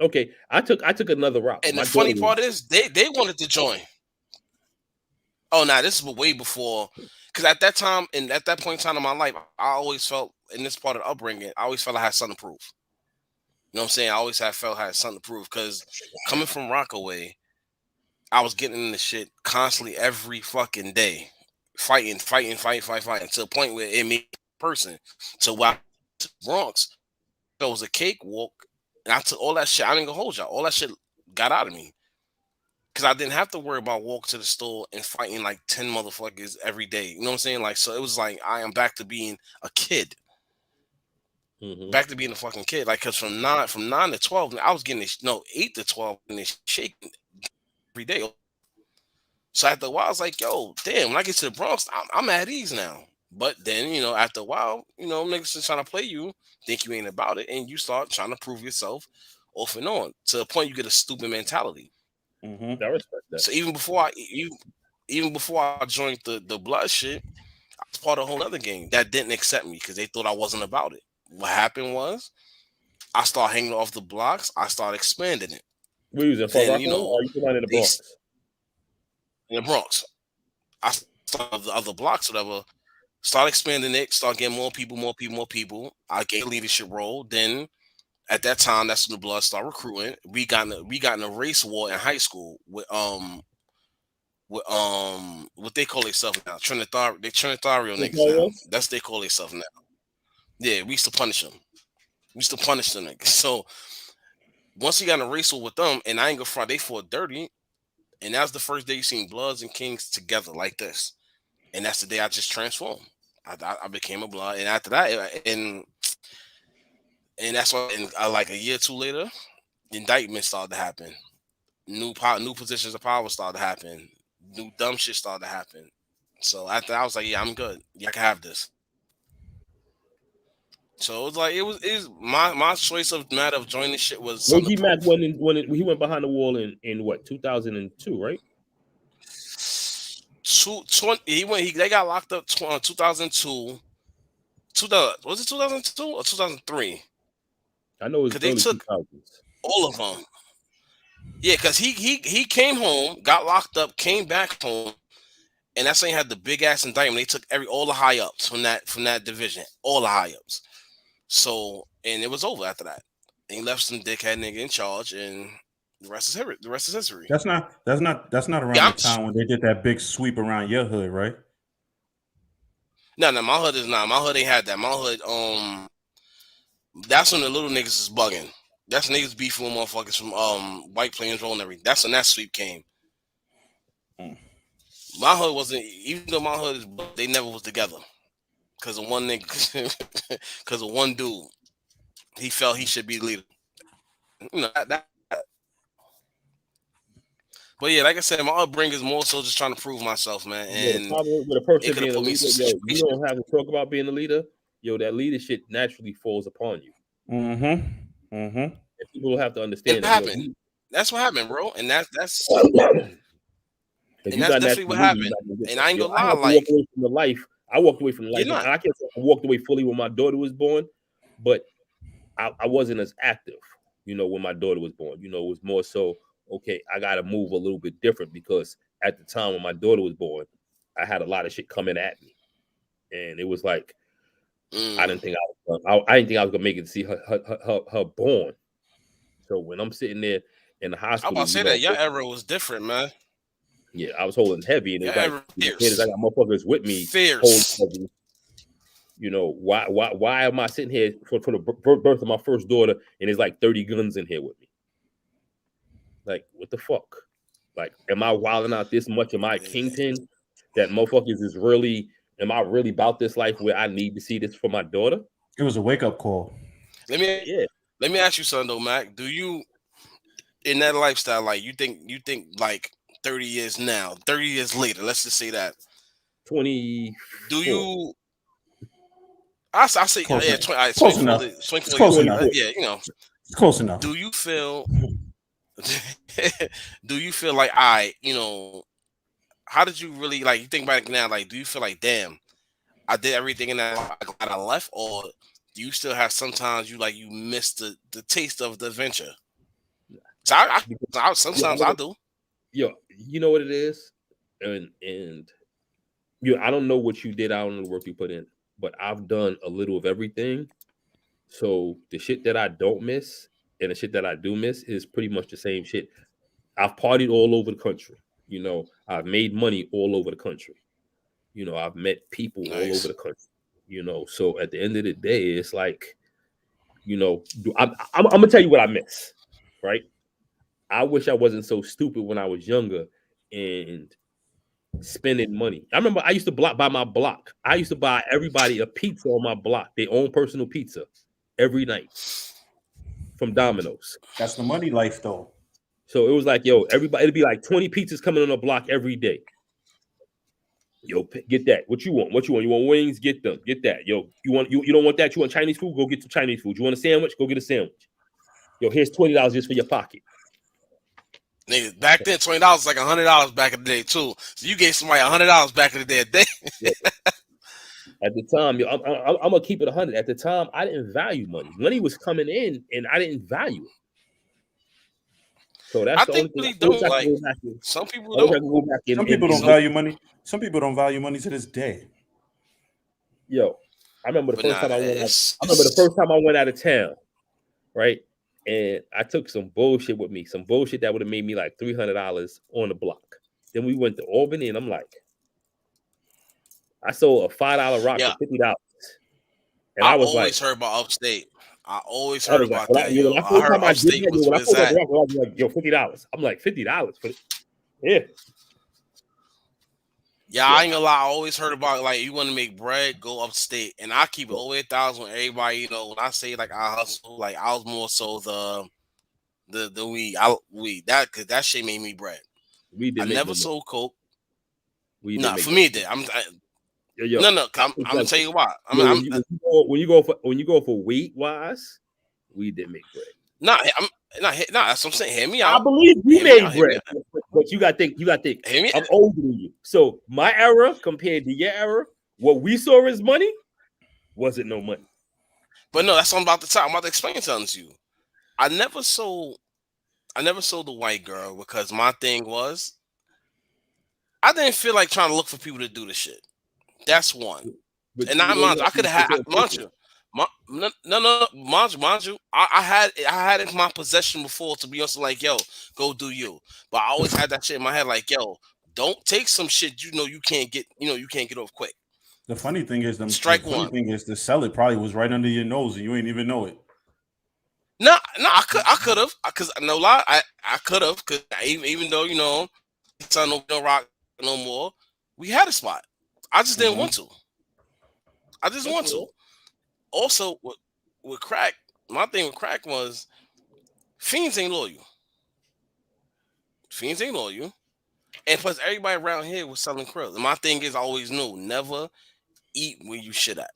Okay, I took another route. And the funny part is they wanted to join. Oh, nah, this is way before. Because at that time, and at that point in time in my life, I always felt in this part of the upbringing, I always felt I had something to prove. You know what I'm saying? I always felt I had something to prove. Because coming from Rockaway, I was getting in the shit constantly every fucking day. Fighting to the point where it made me a person. So while I to the Bronx, there was a cakewalk, and I took all that shit. I didn't go hold y'all. All that shit got out of me. Because I didn't have to worry about walking to the store and fighting like 10 motherfuckers every day. You know what I'm saying? Like, so it was like I am back to being a kid. Mm-hmm. Back to being a fucking kid. Like, because from 9 to 12, I was getting this, 8 to 12 and this shaking every day. So after a while, I was like, yo, damn, when I get to the Bronx, I'm at ease now. But then, after a while, niggas just trying to play you, think you ain't about it, and you start trying to prove yourself off and on to the point you get a stupid mentality. Mm-hmm. I respect that. So even before I joined the blood shit, I was part of a whole other gang that didn't accept me because they thought I wasn't about it. What happened was I started hanging off the blocks. I started expanding it. Were you in Fort Rockaway, or are you in the Bronx? In the Bronx. I started the other blocks, whatever. Start expanding it. Start getting more people. I gained a leadership role. Then at that time, that's when the blood started recruiting. We got in a race war in high school with what they call themselves now. Trinitario niggas now. That's what they call themselves now. Yeah, we used to punish them. Niggas. So once we got in a race war with them, and I ain't gonna front, they fought dirty. And that was the first day you seen Bloods and Kings together like this. And that's the day I just transformed. I became a Blood, and after that, and that's why, like a year or two later, indictments started to happen. New positions of power started to happen. New dumb shit started to happen. So after I was like, yeah, I'm good. Yeah, I can have this. So it was like it was my choice of matter of joining shit was something. G Mac when he went behind the wall in what 2002, right? They got locked up 2002. Was it 2002 or 2003? I know it's they took 2000s. All of them. Yeah, because he came home, got locked up, came back home, and that thing had the big ass indictment. They took all the high ups from that division, all the high ups. So, and it was over after that. And he left some dickhead nigga in charge, and the rest is history. That's not around the time when they did that big sweep around your hood, right? No, my hood is not. My hood ain't had that. My hood, that's when the little niggas is bugging. That's niggas beefing with motherfuckers from White Plains Road and everything. That's when that sweep came. My hood wasn't, even though my hood is, they never was together. Because of one nigga, because of one dude. He felt he should be the leader. You know, that. But yeah, like I said, my upbringing is more so just trying to prove myself, man. And with a person being a leader, you don't have to talk about being a leader. That leadership naturally falls upon you. And people have to understand that. Happened. That's what happened, bro. And that's definitely what happened. And I ain't gonna lie, like I walked away from life. I can't say I walked away fully when my daughter was born, but I wasn't as active, when my daughter was born. It was more so, okay, I got to move a little bit different because at the time when my daughter was born, I had a lot of shit coming at me, and it was like I didn't think I was gonna make it to see her born. So when I'm sitting there in the hospital, I'm about to say that your era was different, man. Yeah, I was holding heavy, and it's like I got motherfuckers with me fierce. Holding heavy. Why am I sitting here for the birth of my first daughter, and there's like 30 guns in here with me? Like, what the fuck? Like, am I wilding out this much? Am I a kingpin? That motherfuckers is really, am I really about this life where I need to see this for my daughter? It was a wake-up call. Let me ask you something though, Mac. Do you, in that lifestyle, like you think like 30 years now, 30 years later, let's just say that 20. Do you? I say close yeah, close enough. Close enough. Yeah, it's close enough. Do you feel? Do you feel like how did you really like? You think back now, like, do you feel like, damn, I did everything in that I left, or do you still have sometimes you miss the taste of the adventure? So sometimes I do. Yo, you know what it is, and I don't know what you did. I don't know the work you put in, but I've done a little of everything. So the shit that I don't miss and the shit that I do miss is pretty much the same shit. I've partied all over the country. I've made money all over the country. I've met people all over the country. So at the end of the day, it's like, I'm gonna tell you what I miss, right? I wish I wasn't so stupid when I was younger and spending money. I remember I used to buy my block. I used to buy everybody a pizza on my block, their own personal pizza, every night from Domino's. That's the money life, though. So it was like, yo, everybody, it'd be like 20 pizzas coming on the block every day. Yo, get that. What you want? You want wings? Get them. Get that. Yo, you don't want that? You want Chinese food? Go get some Chinese food. You want a sandwich? Go get a sandwich. Yo, here's $20 just for your pocket. Nigga, back then $20 was like $100 back in the day too. So you gave somebody $100 back in the day a day. Yeah. At the time, yo, I'm gonna keep it 100. At the time, I didn't value money. Money was coming in, and I didn't value it. So that's the only thing. Don't like. Some people don't. Some people don't value money. Some people don't value money to this day. Yo, I remember the first time I went out of town, right? And I took some bullshit with me, some bullshit that would have made me like $300 on the block. Then we went to Albany, and I'm like, I sold a $5 rock for $50. And I was always heard about upstate. I always heard about that. I heard upstate was like, yo, $50. I'm like, $50 for it. Yeah. Yeah, I ain't gonna lie. I always heard about like you want to make bread, go upstate, and I keep it all the way 1,000 with everybody. You know, when I say like I hustle, like I was more so the weed that because that shit made me bread. We didn't I make never no money. sold coke. We Nah, didn't for make me it did. I'm gonna tell you why. When you go for weight wise, we didn't make bread. Nah, that's what I'm saying. Hear me I out. believe you Hear me made out, hear me bread, out. but you got to think. Hear me I'm older than you, so my era compared to your era, what we saw as money wasn't no money. But no, that's what I'm about to tell. I'm about to explain something to you. I never sold the white girl because my thing was I didn't feel like trying to look for people to do the shit. That's one. But And I could have had mind you. Mind you, I had it in my possession before to be also like, yo, go do you. But I always had that shit in my head, like, yo, don't take some shit you can't get off quick. The funny thing is, the seller probably was right under your nose and you ain't even know it. No, I could have, because no lie, I could have, because even though son no rock no more, we had a spot. I just didn't want to. I just want to. Also, with crack, my thing with crack was fiends ain't loyal. Fiends ain't loyal. And plus, everybody around here was selling krill. And my thing is, I always knew, never eat where you shit at.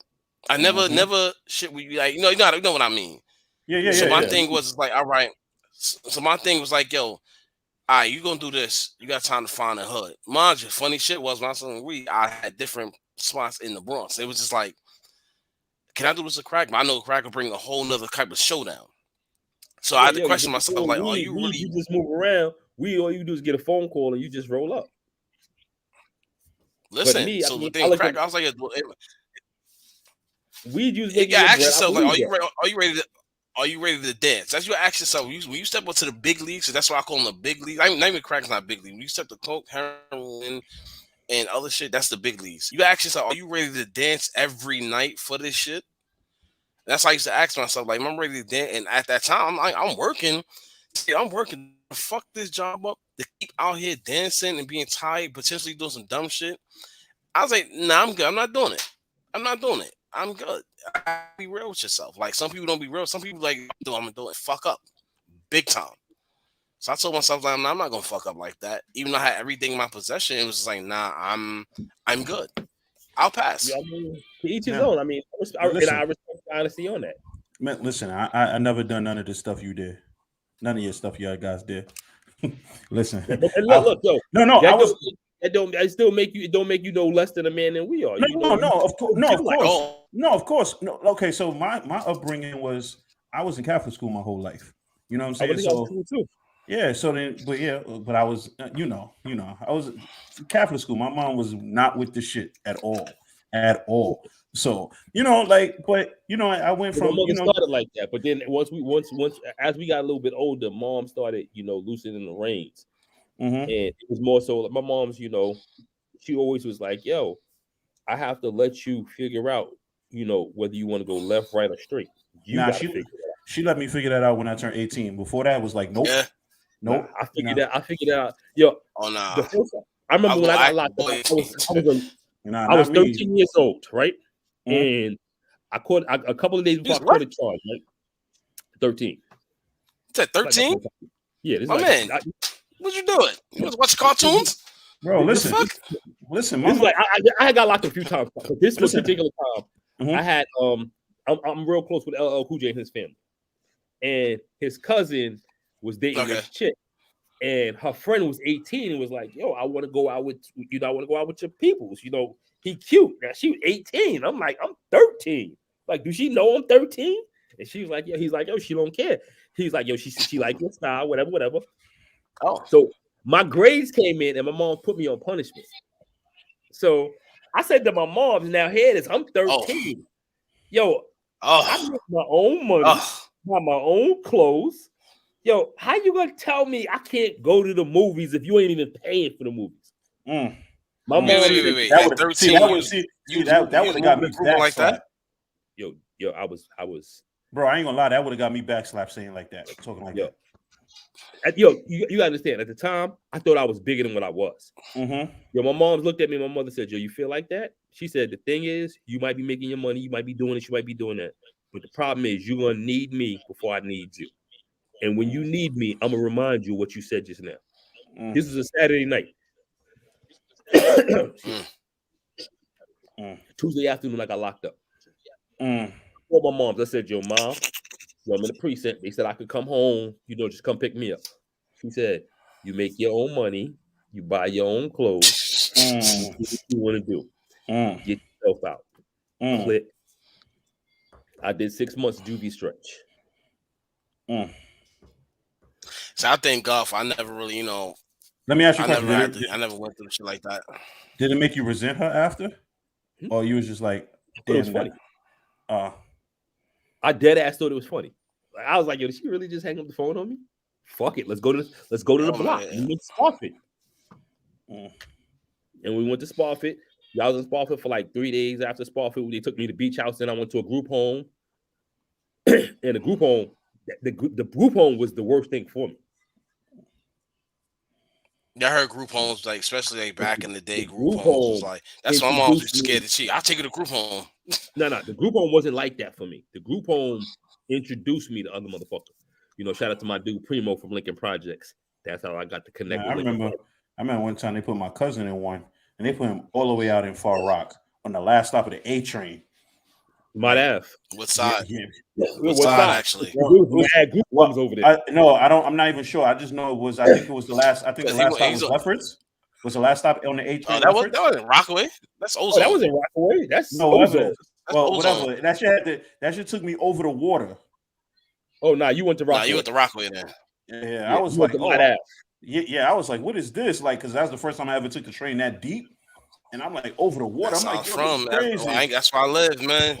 I never shit where you like, you know what I mean. Yeah. So my thing was like, all right. So my thing was like, yo, all right, you gonna do this. You got time to find a hood. Mind you, funny shit was when I was selling weed, I had different spots in the Bronx. It was just like, can I do this with crack? But I know crack will bring a whole nother type of showdown. So I had to question myself, like, are you really? You just move around. All you do is get a phone call and you just roll up. Listen, the thing crack, I was like, weed use. You gotta ask yourself, like, are you ready to dance? That's what you ask yourself. When you step onto the big leagues, so that's why I call them the big leagues. I mean, not even crack's not big league. When you step to coke, heroin, and other shit, that's the big leagues. You ask yourself, are you ready to dance every night for this shit? That's how I used to ask myself, like, I'm ready to dance. And at that time, I'm working. I'm working to fuck this job up, to keep out here dancing and being tired, potentially doing some dumb shit. I was like, nah, I'm good. I'm not doing it. I'm good. Be real with yourself. Like, some people don't be real. Some people like, I'm gonna do it. Fuck up. Big time. So I told myself, like, nah, I'm not gonna fuck up like that. Even though I had everything in my possession, it was just like, nah, I'm good. I'll pass. Yeah, I mean, to each his own. I mean, I respect honesty on that. Man, listen, I never done none of this stuff you did. None of your stuff y'all guys did. Listen. Look, yo. No, it don't make you no less than a man than we are. Of course. No. Okay, so my upbringing was I was in Catholic school my whole life. You know what I'm saying? So too. Yeah, so then, but I was, I was Catholic school. My mom was not with the shit at all. So, I went from, started like that, but then once as we got a little bit older, mom started, loosening the reins, and it was more so like my mom's, she always was like, yo, I have to let you figure out, whether you want to go left, right, or straight. She let me figure that out when I turned 18. Before that, it was like, nope. Yeah. Nope. I figured it out. Yo, the first time, I remember when I got locked up. I was 13 years old, right? And I caught a couple of days before I caught a charge, right? 13. You said 13? Yeah, this man. What you doing? You was watching cartoons? Bro, listen. This is like I got locked a few times, but this particular time, I had I'm real close with LL Cool J and his family, and his cousin was dating this chick, and her friend was 18 and was like, "Yo, I want to go out with your peoples. He cute." Now she was 18. I'm like, I'm 13. Like, do she know I'm 13? And she was like, "Yeah." He's like, "Yo, she don't care." He's like, "Yo, she like your style, whatever." Oh, so my grades came in, and my mom put me on punishment. So I said to my mom, "Now here it is. I'm 13. Yo, I make my own money, buy my own clothes. Yo, how you gonna tell me I can't go to the movies if you ain't even paying for the movies?" My mom, wait. That would have got me backslapped like that. Yo, I was. Bro, I ain't gonna lie. That would have got me backslapped saying like that, talking like that. You gotta understand. At the time, I thought I was bigger than what I was. Mm-hmm. Yo, my mom looked at me. My mother said, "Yo, you feel like that?" She said, "The thing is, you might be making your money, you might be doing this, you might be doing that, but the problem is, you're gonna need me before I need you. And when you need me, I'm gonna remind you what you said just now." This was a Saturday night. Tuesday afternoon, I got locked up. Called my mom. I said, "Yo, mom, I'm in the precinct. They said I could come home. Just come pick me up." She said, "You make your own money. You buy your own clothes. Do what you want to do. Get yourself out." Click. I did 6 months juvie stretch. So I thank God I never really, Let me ask you a question. I never went through shit like that. Did it make you resent her after? Or you was just like, damn, it was funny. I dead ass thought it was funny. I was like, yo, did she really just hang up the phone on me? Fuck it. Let's go to the block. We went to Spofford. And we went to Spofford. Y'all was in Spofford for like 3 days after Spofford. They took me to the beach house, and I went to a group home. And the group home was the worst thing for me. Yeah, I heard group homes, like especially like back in the day, group homes was like that's why my mom was scared to cheat. I'll take you to group home. No, the group home wasn't like that for me. The group home introduced me to other motherfuckers. Shout out to my dude Primo from Lincoln Projects. That's how I got to connect. I remember one time they put my cousin in one, and they put him all the way out in Far Rock on the last stop of the A train. Might have. What side? Yeah. What side actually? We had group homes over there. I'm not even sure. I just know it was. I think it was the last. I think the last stop was Lefferts. Was the last stop on the A train? That wasn't Rockaway. That's Ozone. That wasn't Rockaway. That's Ozone. Well, Ozone. whatever. That shit took me over the water. Oh, nah, you went to Rockaway. You went to Rockaway then. Yeah, I was like, I was like, what is this? Like, because that's the first time I ever took the train that deep, and I'm like over the water. That's I'm like, from crazy. That's where I live, man.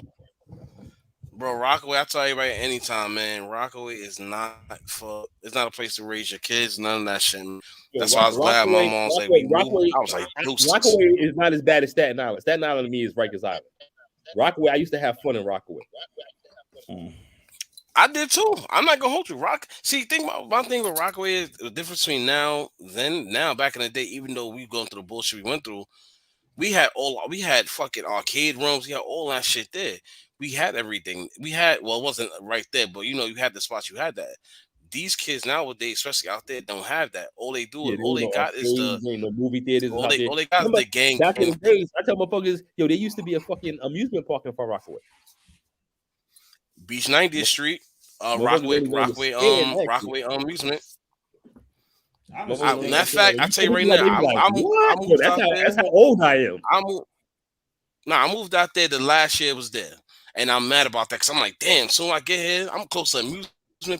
Bro, Rockaway, I tell you right anytime, man. Rockaway is not a place to raise your kids, none of that shit. Man. That's why I was glad my mom's like, Rockaway, I was like, Rockaway is not as bad as Staten Island. Staten Island to me is Rikers Island. Rockaway, I used to have fun in Rockaway. I did too. I'm not gonna hold you. Think about my thing with Rockaway is the difference between now back in the day, even though we've gone through the bullshit we went through, we had fucking arcade rooms, we had all that shit there. We had everything. It wasn't right there, but you had the spots, you had that. These kids nowadays, especially out there, don't have that. All they do is the movie theaters. All they got is the gang. Back in the days, I tell motherfuckers, yo, there used to be a fucking amusement park in Far Rockaway. Beach 90th Street, Rockaway amusement. Matter of fact, I tell you right now, that's how old I am. I moved out there. The last year was there, and I'm mad about that because I'm like, damn. Soon I get here, I'm close to amusement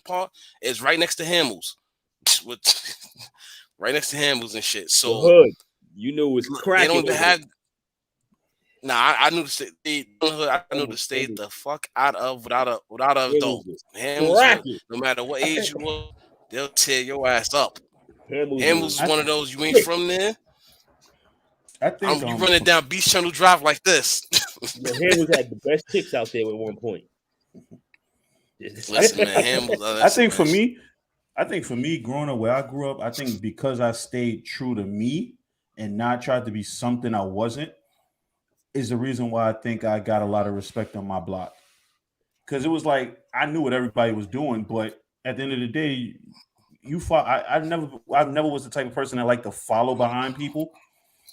park. It's right next to Hamels, right next to Hamels and shit. So it's cracking. They don't even have. I knew to stay. I knew to stay the fuck out of without a adult. Hamels, no matter what age you were, they'll tear your ass up. Hamels is one of those you ain't from there. I think you running down Beach Channel Drive like this. Hamels had the best chicks out there at one point. Listen, man, Hamels. I think for me, growing up where I grew up, I think because I stayed true to me and not tried to be something I wasn't, is the reason why I think I got a lot of respect on my block. Because it was like I knew what everybody was doing, but at the end of the day, I never was the type of person that liked to follow behind people.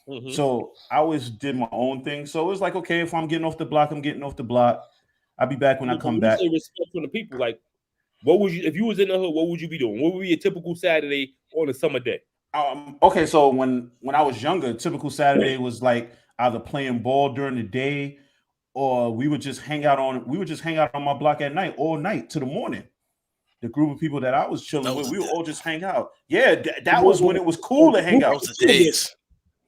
Mm-hmm. So I always did my own thing. So it was like, okay, if I'm getting off the block, I'm getting off the block. I'll be back when I come back. You say respect from the people. Like, what would you, if you was in the hood, what would you be doing? What would be a typical Saturday on a summer day? Okay, so when I was younger, typical Saturday was like either playing ball during the day, or we would just hang out on my block at night, all night to the morning. The group of people that I was chilling with, we would all just hang out. Yeah, that was when it was cool to hang out. Those the days.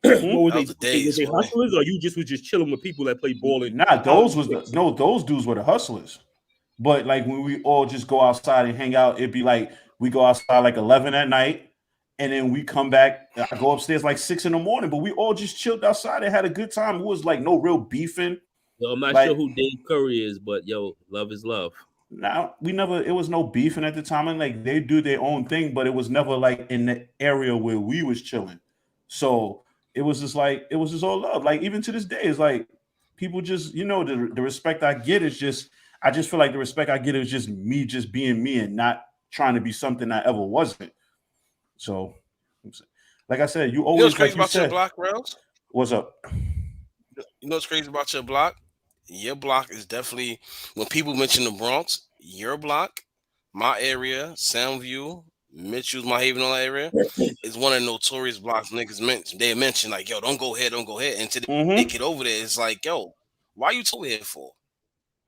What was they hustlers, or you just was just chilling with people that play ball? Those dudes were the hustlers. But like when we all just go outside and hang out, it'd be like we go outside like 11 at night, and then we come back. I go upstairs like 6 in the morning, but we all just chilled outside and had a good time. It was like no real beefing. Yo, I'm not sure who Dave Curry is, but yo, love is love. Now we never. It was no beefing at the time, and like they do their own thing, but it was never like in the area where we was chilling. So it was just like it was just all love. Like even to this day, it's like people just the respect I get is just I just feel like the respect I get is just me just being me and not trying to be something I ever wasn't. So, like I said, you always what's crazy like about your block, Rellz? What's up? You know what's crazy about your block? Your block is definitely when people mention the Bronx, your block, my area, Soundview, Mitchell's, my Haven, all that area is one of the notorious blocks niggas mention. They mention like, yo, don't go here. And to they get over there, it's like, yo, why you over here for?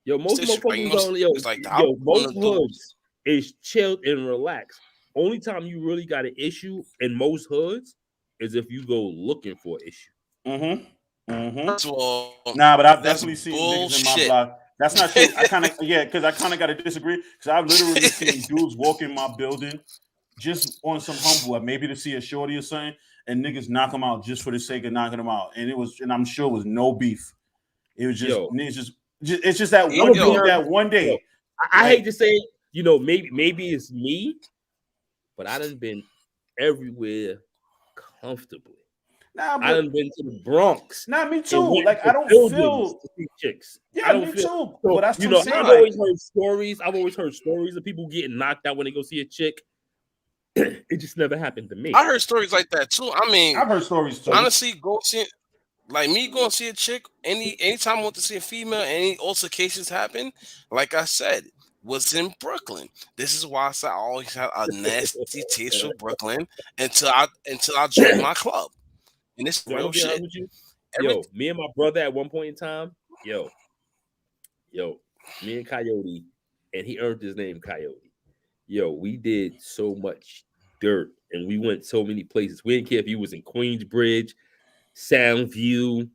Yo, most motherfuckers don't. Yo, most hoods is chilled and relaxed. Only time you really got an issue in most hoods is if you go looking for an issue. First of all, nah, but I've definitely seen niggas in my block. That's not true. I kind of because I kind of got to disagree because I've literally seen dudes walk in my building just on some humble, maybe to see a shorty or something, and niggas knock them out just for the sake of knocking them out, and I'm sure it was no beef. It was just niggas it's just that one that one day. Yo, I hate to say it, maybe it's me, but I done been everywhere comfortably. Nah, I done been to the Bronx. Nah, me too. Like I don't feel to see chicks. Yeah, me too. So, but that's I've always heard stories. I've always heard stories of people getting knocked out when they go see a chick. It just never happened to me. I heard stories like that too. I mean, I've heard stories too. Honestly, go see like me going to see a chick. Anytime I want to see a female, any altercations happen. Like I said, was in Brooklyn. This is why I said I always had a nasty taste for Brooklyn until I joined my club. And this real shit. Yo, me and my brother at one point in time, yo, me and Coyote, and he earned his name Coyote. Yo, we did so much dirt and we went so many places. We didn't care if you was in Queensbridge, Soundview,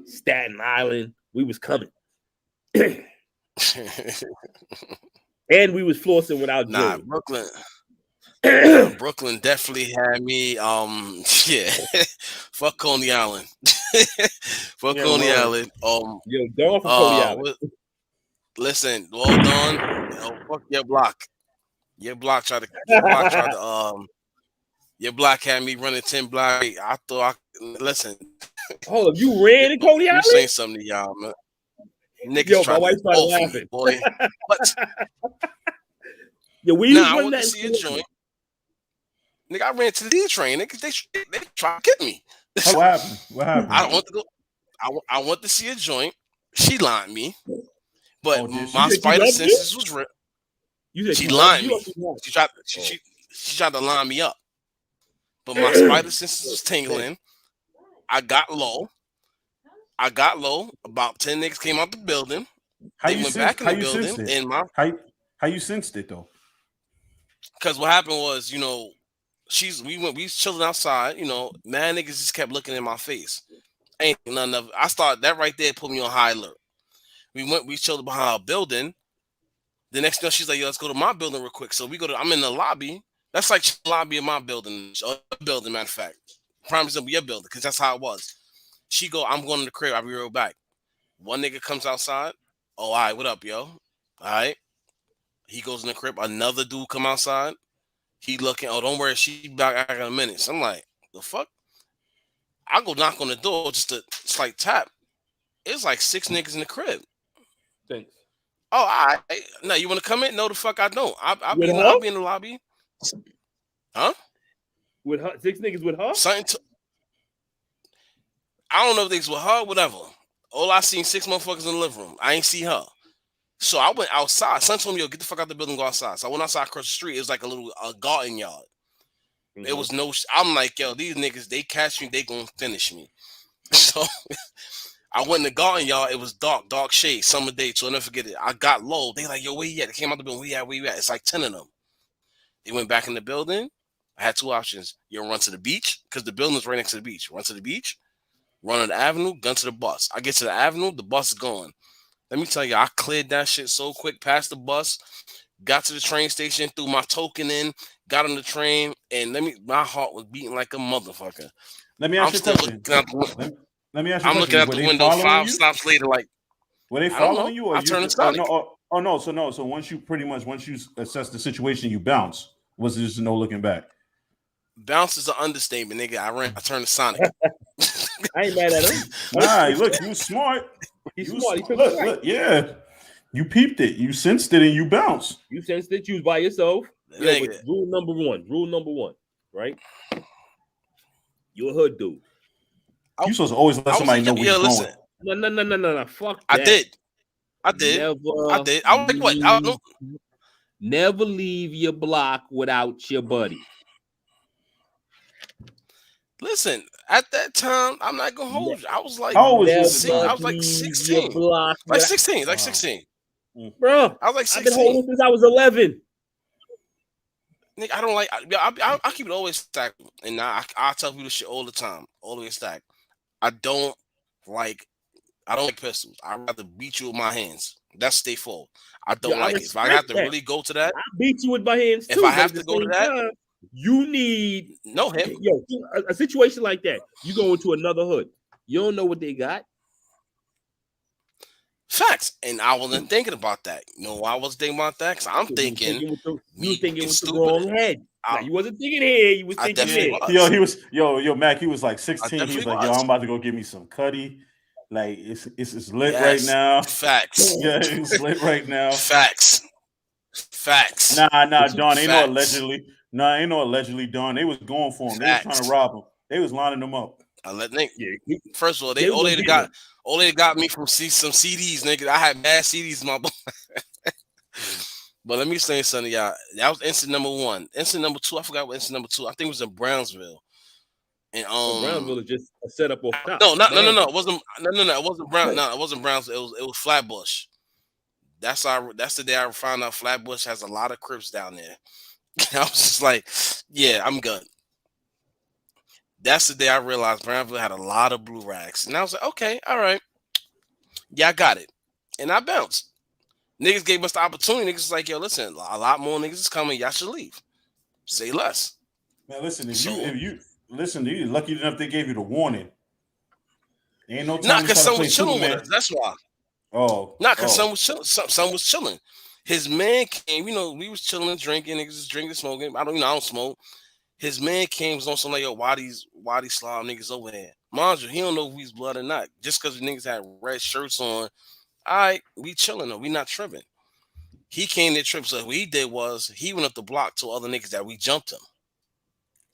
Staten Island. We was coming. And we was flossing without Nah, Brooklyn. Brooklyn definitely had me. Fuck Coney Island. Fuck Coney Island. Yo, Dawn from Coney Island. Listen, well done. Fuck your block. Your block tried to. Your block had me running 10 block. I thought. Listen. Hold up, you ran in Coney Island? I'm saying something to y'all, man. Niggas my wife started laughing, me, boy. What? Yo, we I want to see a joint. Nigga, I ran to the D train. Nigga, they try to get me. What happened? I want to go. I want to see a joint. She lied me, but my spider senses was real. She lied me. She tried to line me up, but my spider senses was tingling. I got low. About 10 niggas came out the building. They went back in the building. And how you sensed it though? Because what happened was, we was chilling outside, mad niggas just kept looking in my face. Ain't none of it. I started that right there put me on high alert. We chilled behind a building. The next thing she's like, yo, let's go to my building real quick. So I'm in the lobby. That's like the lobby of my building. Matter of fact. Prime example, your building, because that's how it was. She go, I'm going to the crib, I'll be real back. One nigga comes outside. Oh, all right, what up, yo? All right. He goes in the crib. Another dude come outside. He looking, oh, don't worry, she back in a minute. So I'm like, the fuck? I go knock on the door just to like tap. It's like 6 niggas in the crib. Thanks. Oh, all right. No, you want to come in? No, the fuck I don't. I'll be in the lobby. Huh? With her? 6 niggas with her? I don't know if they was with her, whatever. All I seen 6 motherfuckers in the living room. I ain't see her. So I went outside. Son told me, yo, get the fuck out the building, go outside. So I went outside across the street. It was like a little garden yard. Mm-hmm. It was no. I'm like, yo, these niggas, they catch me, they gonna finish me. So I went in the garden yard. It was dark shade, summer day. So I'll never forget it. I got low. They like, yo, where you at? They came out the building. Where you at? It's like 10 of them. They went back in the building. I had 2 options. You run to the beach because the building is right next to the beach. Run to the beach. Run on the avenue, gun to the bus. I get to the avenue, the bus is gone. Let me tell you, I cleared that shit so quick, past the bus, got to the train station, threw my token in, got on the train, and my heart was beating like a motherfucker. Let me ask you a question. I'm looking out the window 5 stops later, like, were they following you? Or I turned the sonic. Oh no, so once you assess the situation, you bounce. Was there just no looking back? Bounce is an understatement, nigga. I turned to Sonic. I ain't mad at him. Nah, look, you was smart. He's smart. He took look, it right. look, yeah. You peeped it. You sensed it, and you bounced. You sensed it. You was by yourself. Yeah, but rule number one, right? You're a hood dude. You supposed to always let somebody know where you're going. No. Fuck that. I did. Never, I did. I was like, what? I don't know. Never leave your block without your buddy. Listen, at that time, I'm not gonna hold you. I was like, how old was you? I was like 16. Like 16. Bro, I was like 16. I've been holding since I was 11. Nigga, I don't like. I keep it always stacked, and I tell people this shit all the time, always stacked. I don't like pistols. I'd rather beat you with my hands. That's stay full. I don't like it. If I have to really go to that, I beat you with my hands too. If I have to go to that, you need a situation like that. You go into another hood. You don't know what they got. Facts. And I wasn't thinking about that. You know why I was thinking about that? Because I'm thinking you were thinking with the wrong head. You wasn't thinking head. You was thinking head. Yo, Mac, he was like 16. He was like, yo, I'm about to go get me some cutty. Like it's lit right now. Facts. Yeah, it's lit right now. Facts. Nah, Don. Ain't no allegedly. Nah, ain't no allegedly, Don. They was going for him. They was trying to rob him. They was lining them up. First of all, they got me from some CDs, nigga. I had mad CDs in my book. But let me say something, y'all. That was incident number 1. Incident number 2, I forgot what incident number 2. I think it was in Brownsville. And Brownsville is just a setup off top. No. It wasn't. No. It wasn't Brown. No, it wasn't Brownsville. It was Flatbush. That's the day I found out Flatbush has a lot of Crips down there. I was just like, yeah, I'm good. That's the day I realized Brownsville had a lot of blue racks. And I was like, okay, all right. Yeah, I got it. And I bounced. Niggas gave us the opportunity. Niggas was like, yo, listen, a lot more niggas is coming. Y'all should leave. Say less. Man, listen, if you you're lucky enough they gave you the warning. Ain't no time. Not because someone was chilling with us. That's why. Not because someone was chilling. Some was chilling. His man came, we was chilling, drinking, niggas was drinking, smoking. I don't smoke. His man came, was on something like, yo, why these slob niggas over there? Mind you, he don't know if he's blood or not. Just because the niggas had red shirts on, all right, we chilling though. We not tripping. He came to trip, so what he did was he went up the block to other niggas that we jumped him.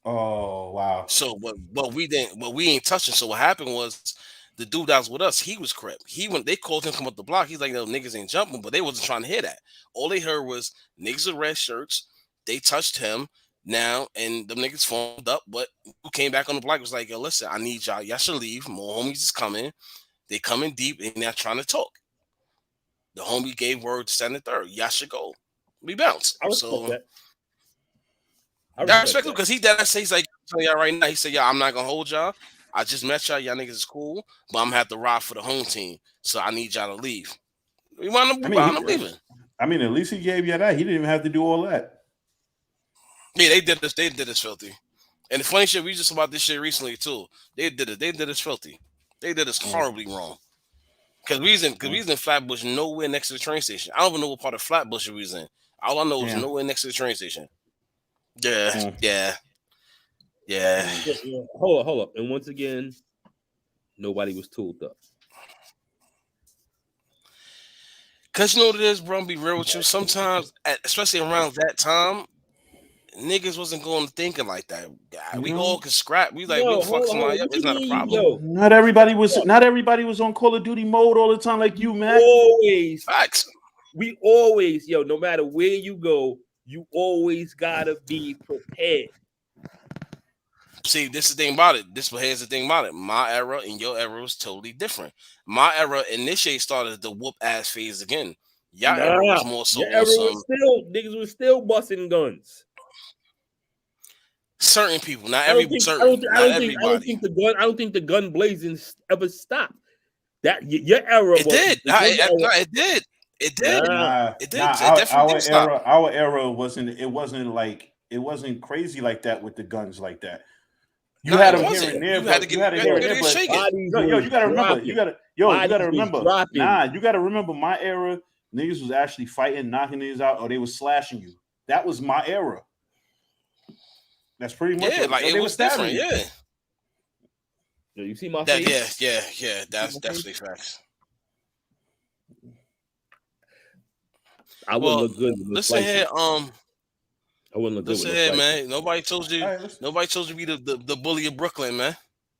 Oh, wow. So but we ain't touching. So what happened was the dude that was with us, he was crip. They called him come up the block. He's like, no, niggas ain't jumping, but they wasn't trying to hear that. All they heard was niggas with red shirts. They touched him now, and the niggas formed up, but who came back on the block was like, yo, listen, I need y'all. Y'all should leave. More homies is coming. They coming deep, and they're trying to talk. The homie gave word to 2nd and 3rd. Y'all should go. We bounced. I respect that. I respect him because he's like, telling y'all right now, he said, I'm not going to hold y'all. I just met y'all. Y'all niggas is cool, but I'm going to have to ride for the home team. So I need y'all to leave. We wound up leaving. I mean, at least he gave you that. He didn't even have to do all that. Yeah, they did this. They did this filthy. And the funny shit, we just about this shit recently too. They did it. They did this filthy. They did this horribly wrong. Because we was in Flatbush, nowhere next to the train station. I don't even know what part of Flatbush we was in. All I know is nowhere next to the train station. Yeah. Hold up. And once again, nobody was tooled up. Because you know what it is, bro? I'm be real with you. Sometimes, especially around that time, niggas wasn't going to thinking like that. We all could scrap. We like, we'll fuck somebody up. It's not a problem. Not everybody was on Call of Duty mode all the time like you, man. Always. Facts. We always, no matter where you go, you always gotta be prepared. See, this is the thing about it. Here's the thing about it. My era and your era was totally different. My era initially started the whoop ass phase again. Y'all era was more so. Your era was niggas was still busting guns. Certain people, not everybody. I don't think the gun blazing ever stopped. That your era. It did. It did. It did. It did. Our era wasn't crazy like that with the guns like that. You had them here and there. You had to get you got to remember. You got to remember. You got to remember my era. niggas was actually fighting, knocking niggas out, or they was slashing you. That was my era. That's pretty much like it was different. Yeah. Yo, you see my face? Yeah. That's definitely facts. I wouldn't look good. Listen here, I wouldn't look good. Listen here, man. Nobody told you. Nobody told you to be the bully of Brooklyn, man.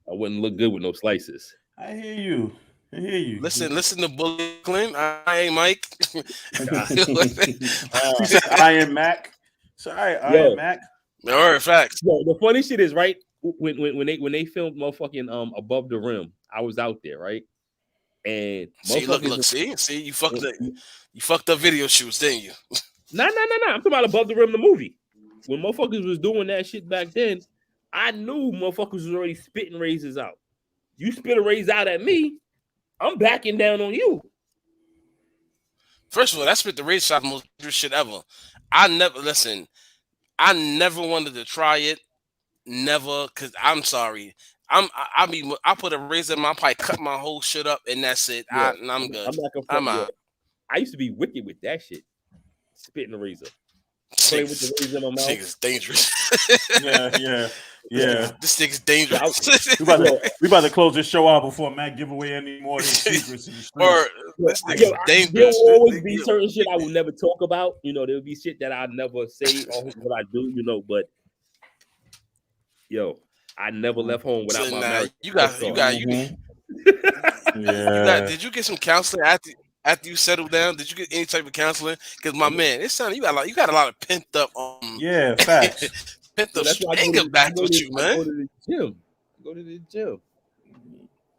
I wouldn't look good with no slices. I hear you. Listen to Bully Brooklyn. I ain't Mike. Iron Mac. Sorry, Iron Mac. All right, facts. Yo, the funny shit is, right, when they filmed motherfucking Above the Rim, I was out there, right? And see, look, see, you fucked up video shoots, didn't you? Nah. I'm talking about Above the Rim, the movie. When motherfuckers was doing that shit back then, I knew motherfuckers was already spitting razors out. You spit a razor out at me, I'm backing down on you. First of all, that spit the razor shot the most dangerous shit ever. I never wanted to try it. Never, cause I'm sorry. I put a razor in my pipe, cut my whole shit up, and that's it. Yeah. I'm good. I'm out. I used to be wicked with that shit. Spitting the razor. Play with the razor in my mouth. This nigga's dangerous. Yeah. This nigga's dangerous. we about to close this show out before Matt give away any more of his secrets in the street. This nigga's dangerous. There will always be certain shit I will never talk about. You know, there will be shit that I never say or what I do. You know, but I never left home without my marriage. You did you get some counseling after you settled down? Did you get any type of counseling? Because my man, it's something you got a lot of pent up. Facts. Pent up anger back with you, man. Go to the gym.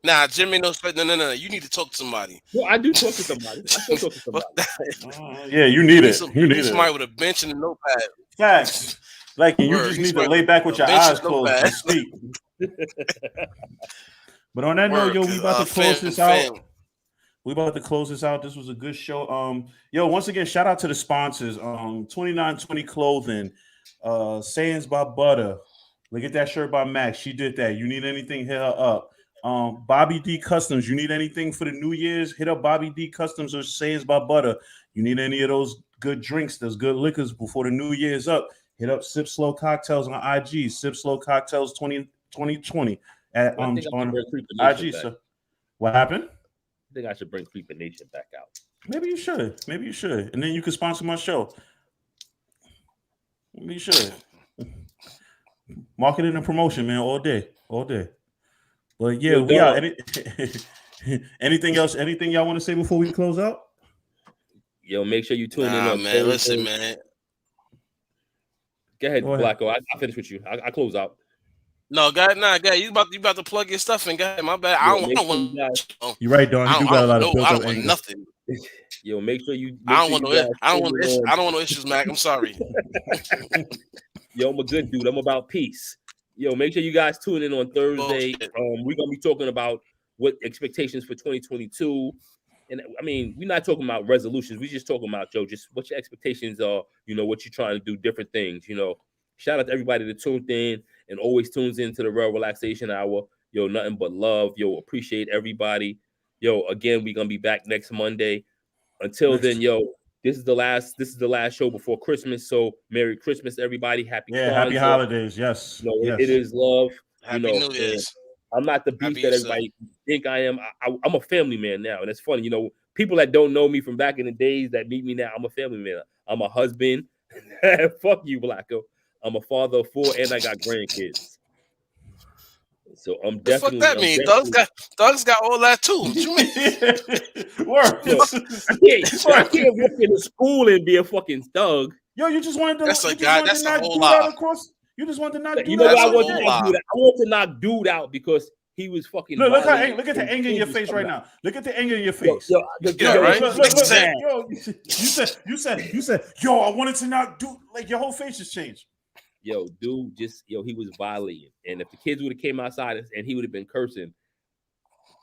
Nah, Jim ain't no. You need to talk to somebody. Well, I do talk to somebody. I still talk to somebody. You need it. You need somebody with a bench and a notepad. Facts. Like you just need to lay back with your eyes closed and speak. But on that note, we about to close this out. We about to close this out. This was a good show. Once again, shout out to the sponsors. 2920 Clothing, Sayings by Butter. Look at that shirt by Mac. She did that. You need anything, hit her up. Bobby D Customs. You need anything for the New Year's? Hit up Bobby D Customs or Sayings by Butter. You need any of those good drinks, those good liquors before the New Year's up? Hit up Sip Slow Cocktails on IG. Sip Slow Cocktails 2020 at on IG. So what happened? I think I should bring Creepin' Nation back out. Maybe you should. And then you can sponsor my show. Maybe you should. Marketing and promotion, man, all day. But we are. Anything else? Anything y'all want to say before we close out? Make sure you tune in. Man, listen, man. Go ahead, Blacko. I finish with you. I close out. No, guy. You about to plug your stuff in, guy. My bad. I don't want. You're right, Don. You got a lot of built up anger. Nothing. Make sure you. I don't want no issues, Mac. I'm sorry. I'm a good dude. I'm about peace. Make sure you guys tune in on Thursday. We're gonna be talking about what expectations for 2022. And I mean, we're not talking about resolutions. We're just talking about, just what your expectations are, what you're trying to do, different things, Shout out to everybody that tuned in and always tunes into the Rellz Relaxation Hour. Nothing but love. Appreciate everybody. Again, we're gonna be back next Monday. Until then, this is the last show before Christmas. So Merry Christmas, everybody. Happy Happy holidays. Yes. Yes. It is love. Happy New Year's. I'm not the beast that everybody think I am. I'm a family man now, and it's funny. People that don't know me from back in the days that meet me now, I'm a family man. I'm a husband. Fuck you, Blacko. I'm a father of 4, and I got grandkids. So I'm definitely. What the fuck that mean? Doug's got all that too. What you mean? I can't work in a school and be a fucking thug. You just wanted to. That's a guy. That's a whole lot. You just wanted to knock. You know what I want to do? I want to knock dude out because he was fucking. Look at the anger in your face right now. Look at the anger in your face. Right? You said, yo, I wanted to knock dude. Like your whole face has changed. Dude, he was violating. And if the kids would have came outside and he would have been cursing,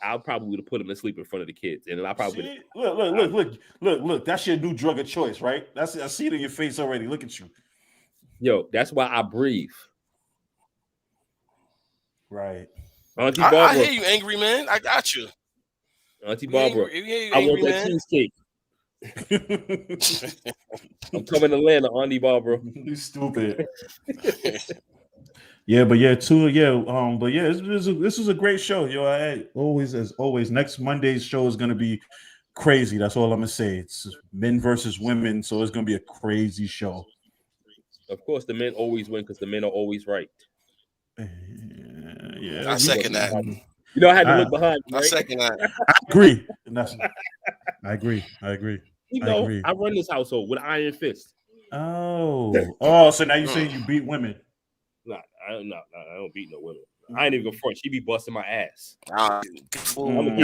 I probably would have put him to sleep in front of the kids. And then I probably look. That's your new drug of choice, right? I see it in your face already. Look at you. That's why I breathe. Right. Auntie Barbara. I hear you, angry man. I got you. Auntie Barbara. I want that cheesecake. I'm coming to Atlanta, Andy Barbara. You stupid. Yeah, but yeah, this is a great show, yo. As always, next Monday's show is gonna be crazy. That's all I'm gonna say. It's men versus women, so it's gonna be a crazy show. Of course, the men always win because the men are always right. Yeah, I second that. You know, I had to look behind me, right? I second that. I agree. I agree. You know, I run this household with an iron fist. Oh, so now you saying you beat women? Nah, I don't beat no women. I ain't even gonna front. She be busting my ass. I don't know.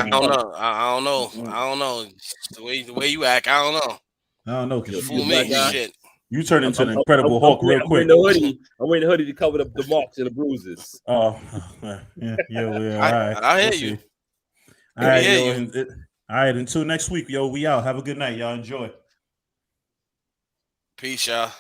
The way you act, I don't know. I don't know. You fool me, shit. You turn into an Incredible Hulk real quick. I'm wearing the hoodie to cover the marks and the bruises. Oh, yeah. All right. I hear you. All right, yo. All right. Until next week, yo. We out. Have a good night, y'all. Enjoy. Peace, y'all.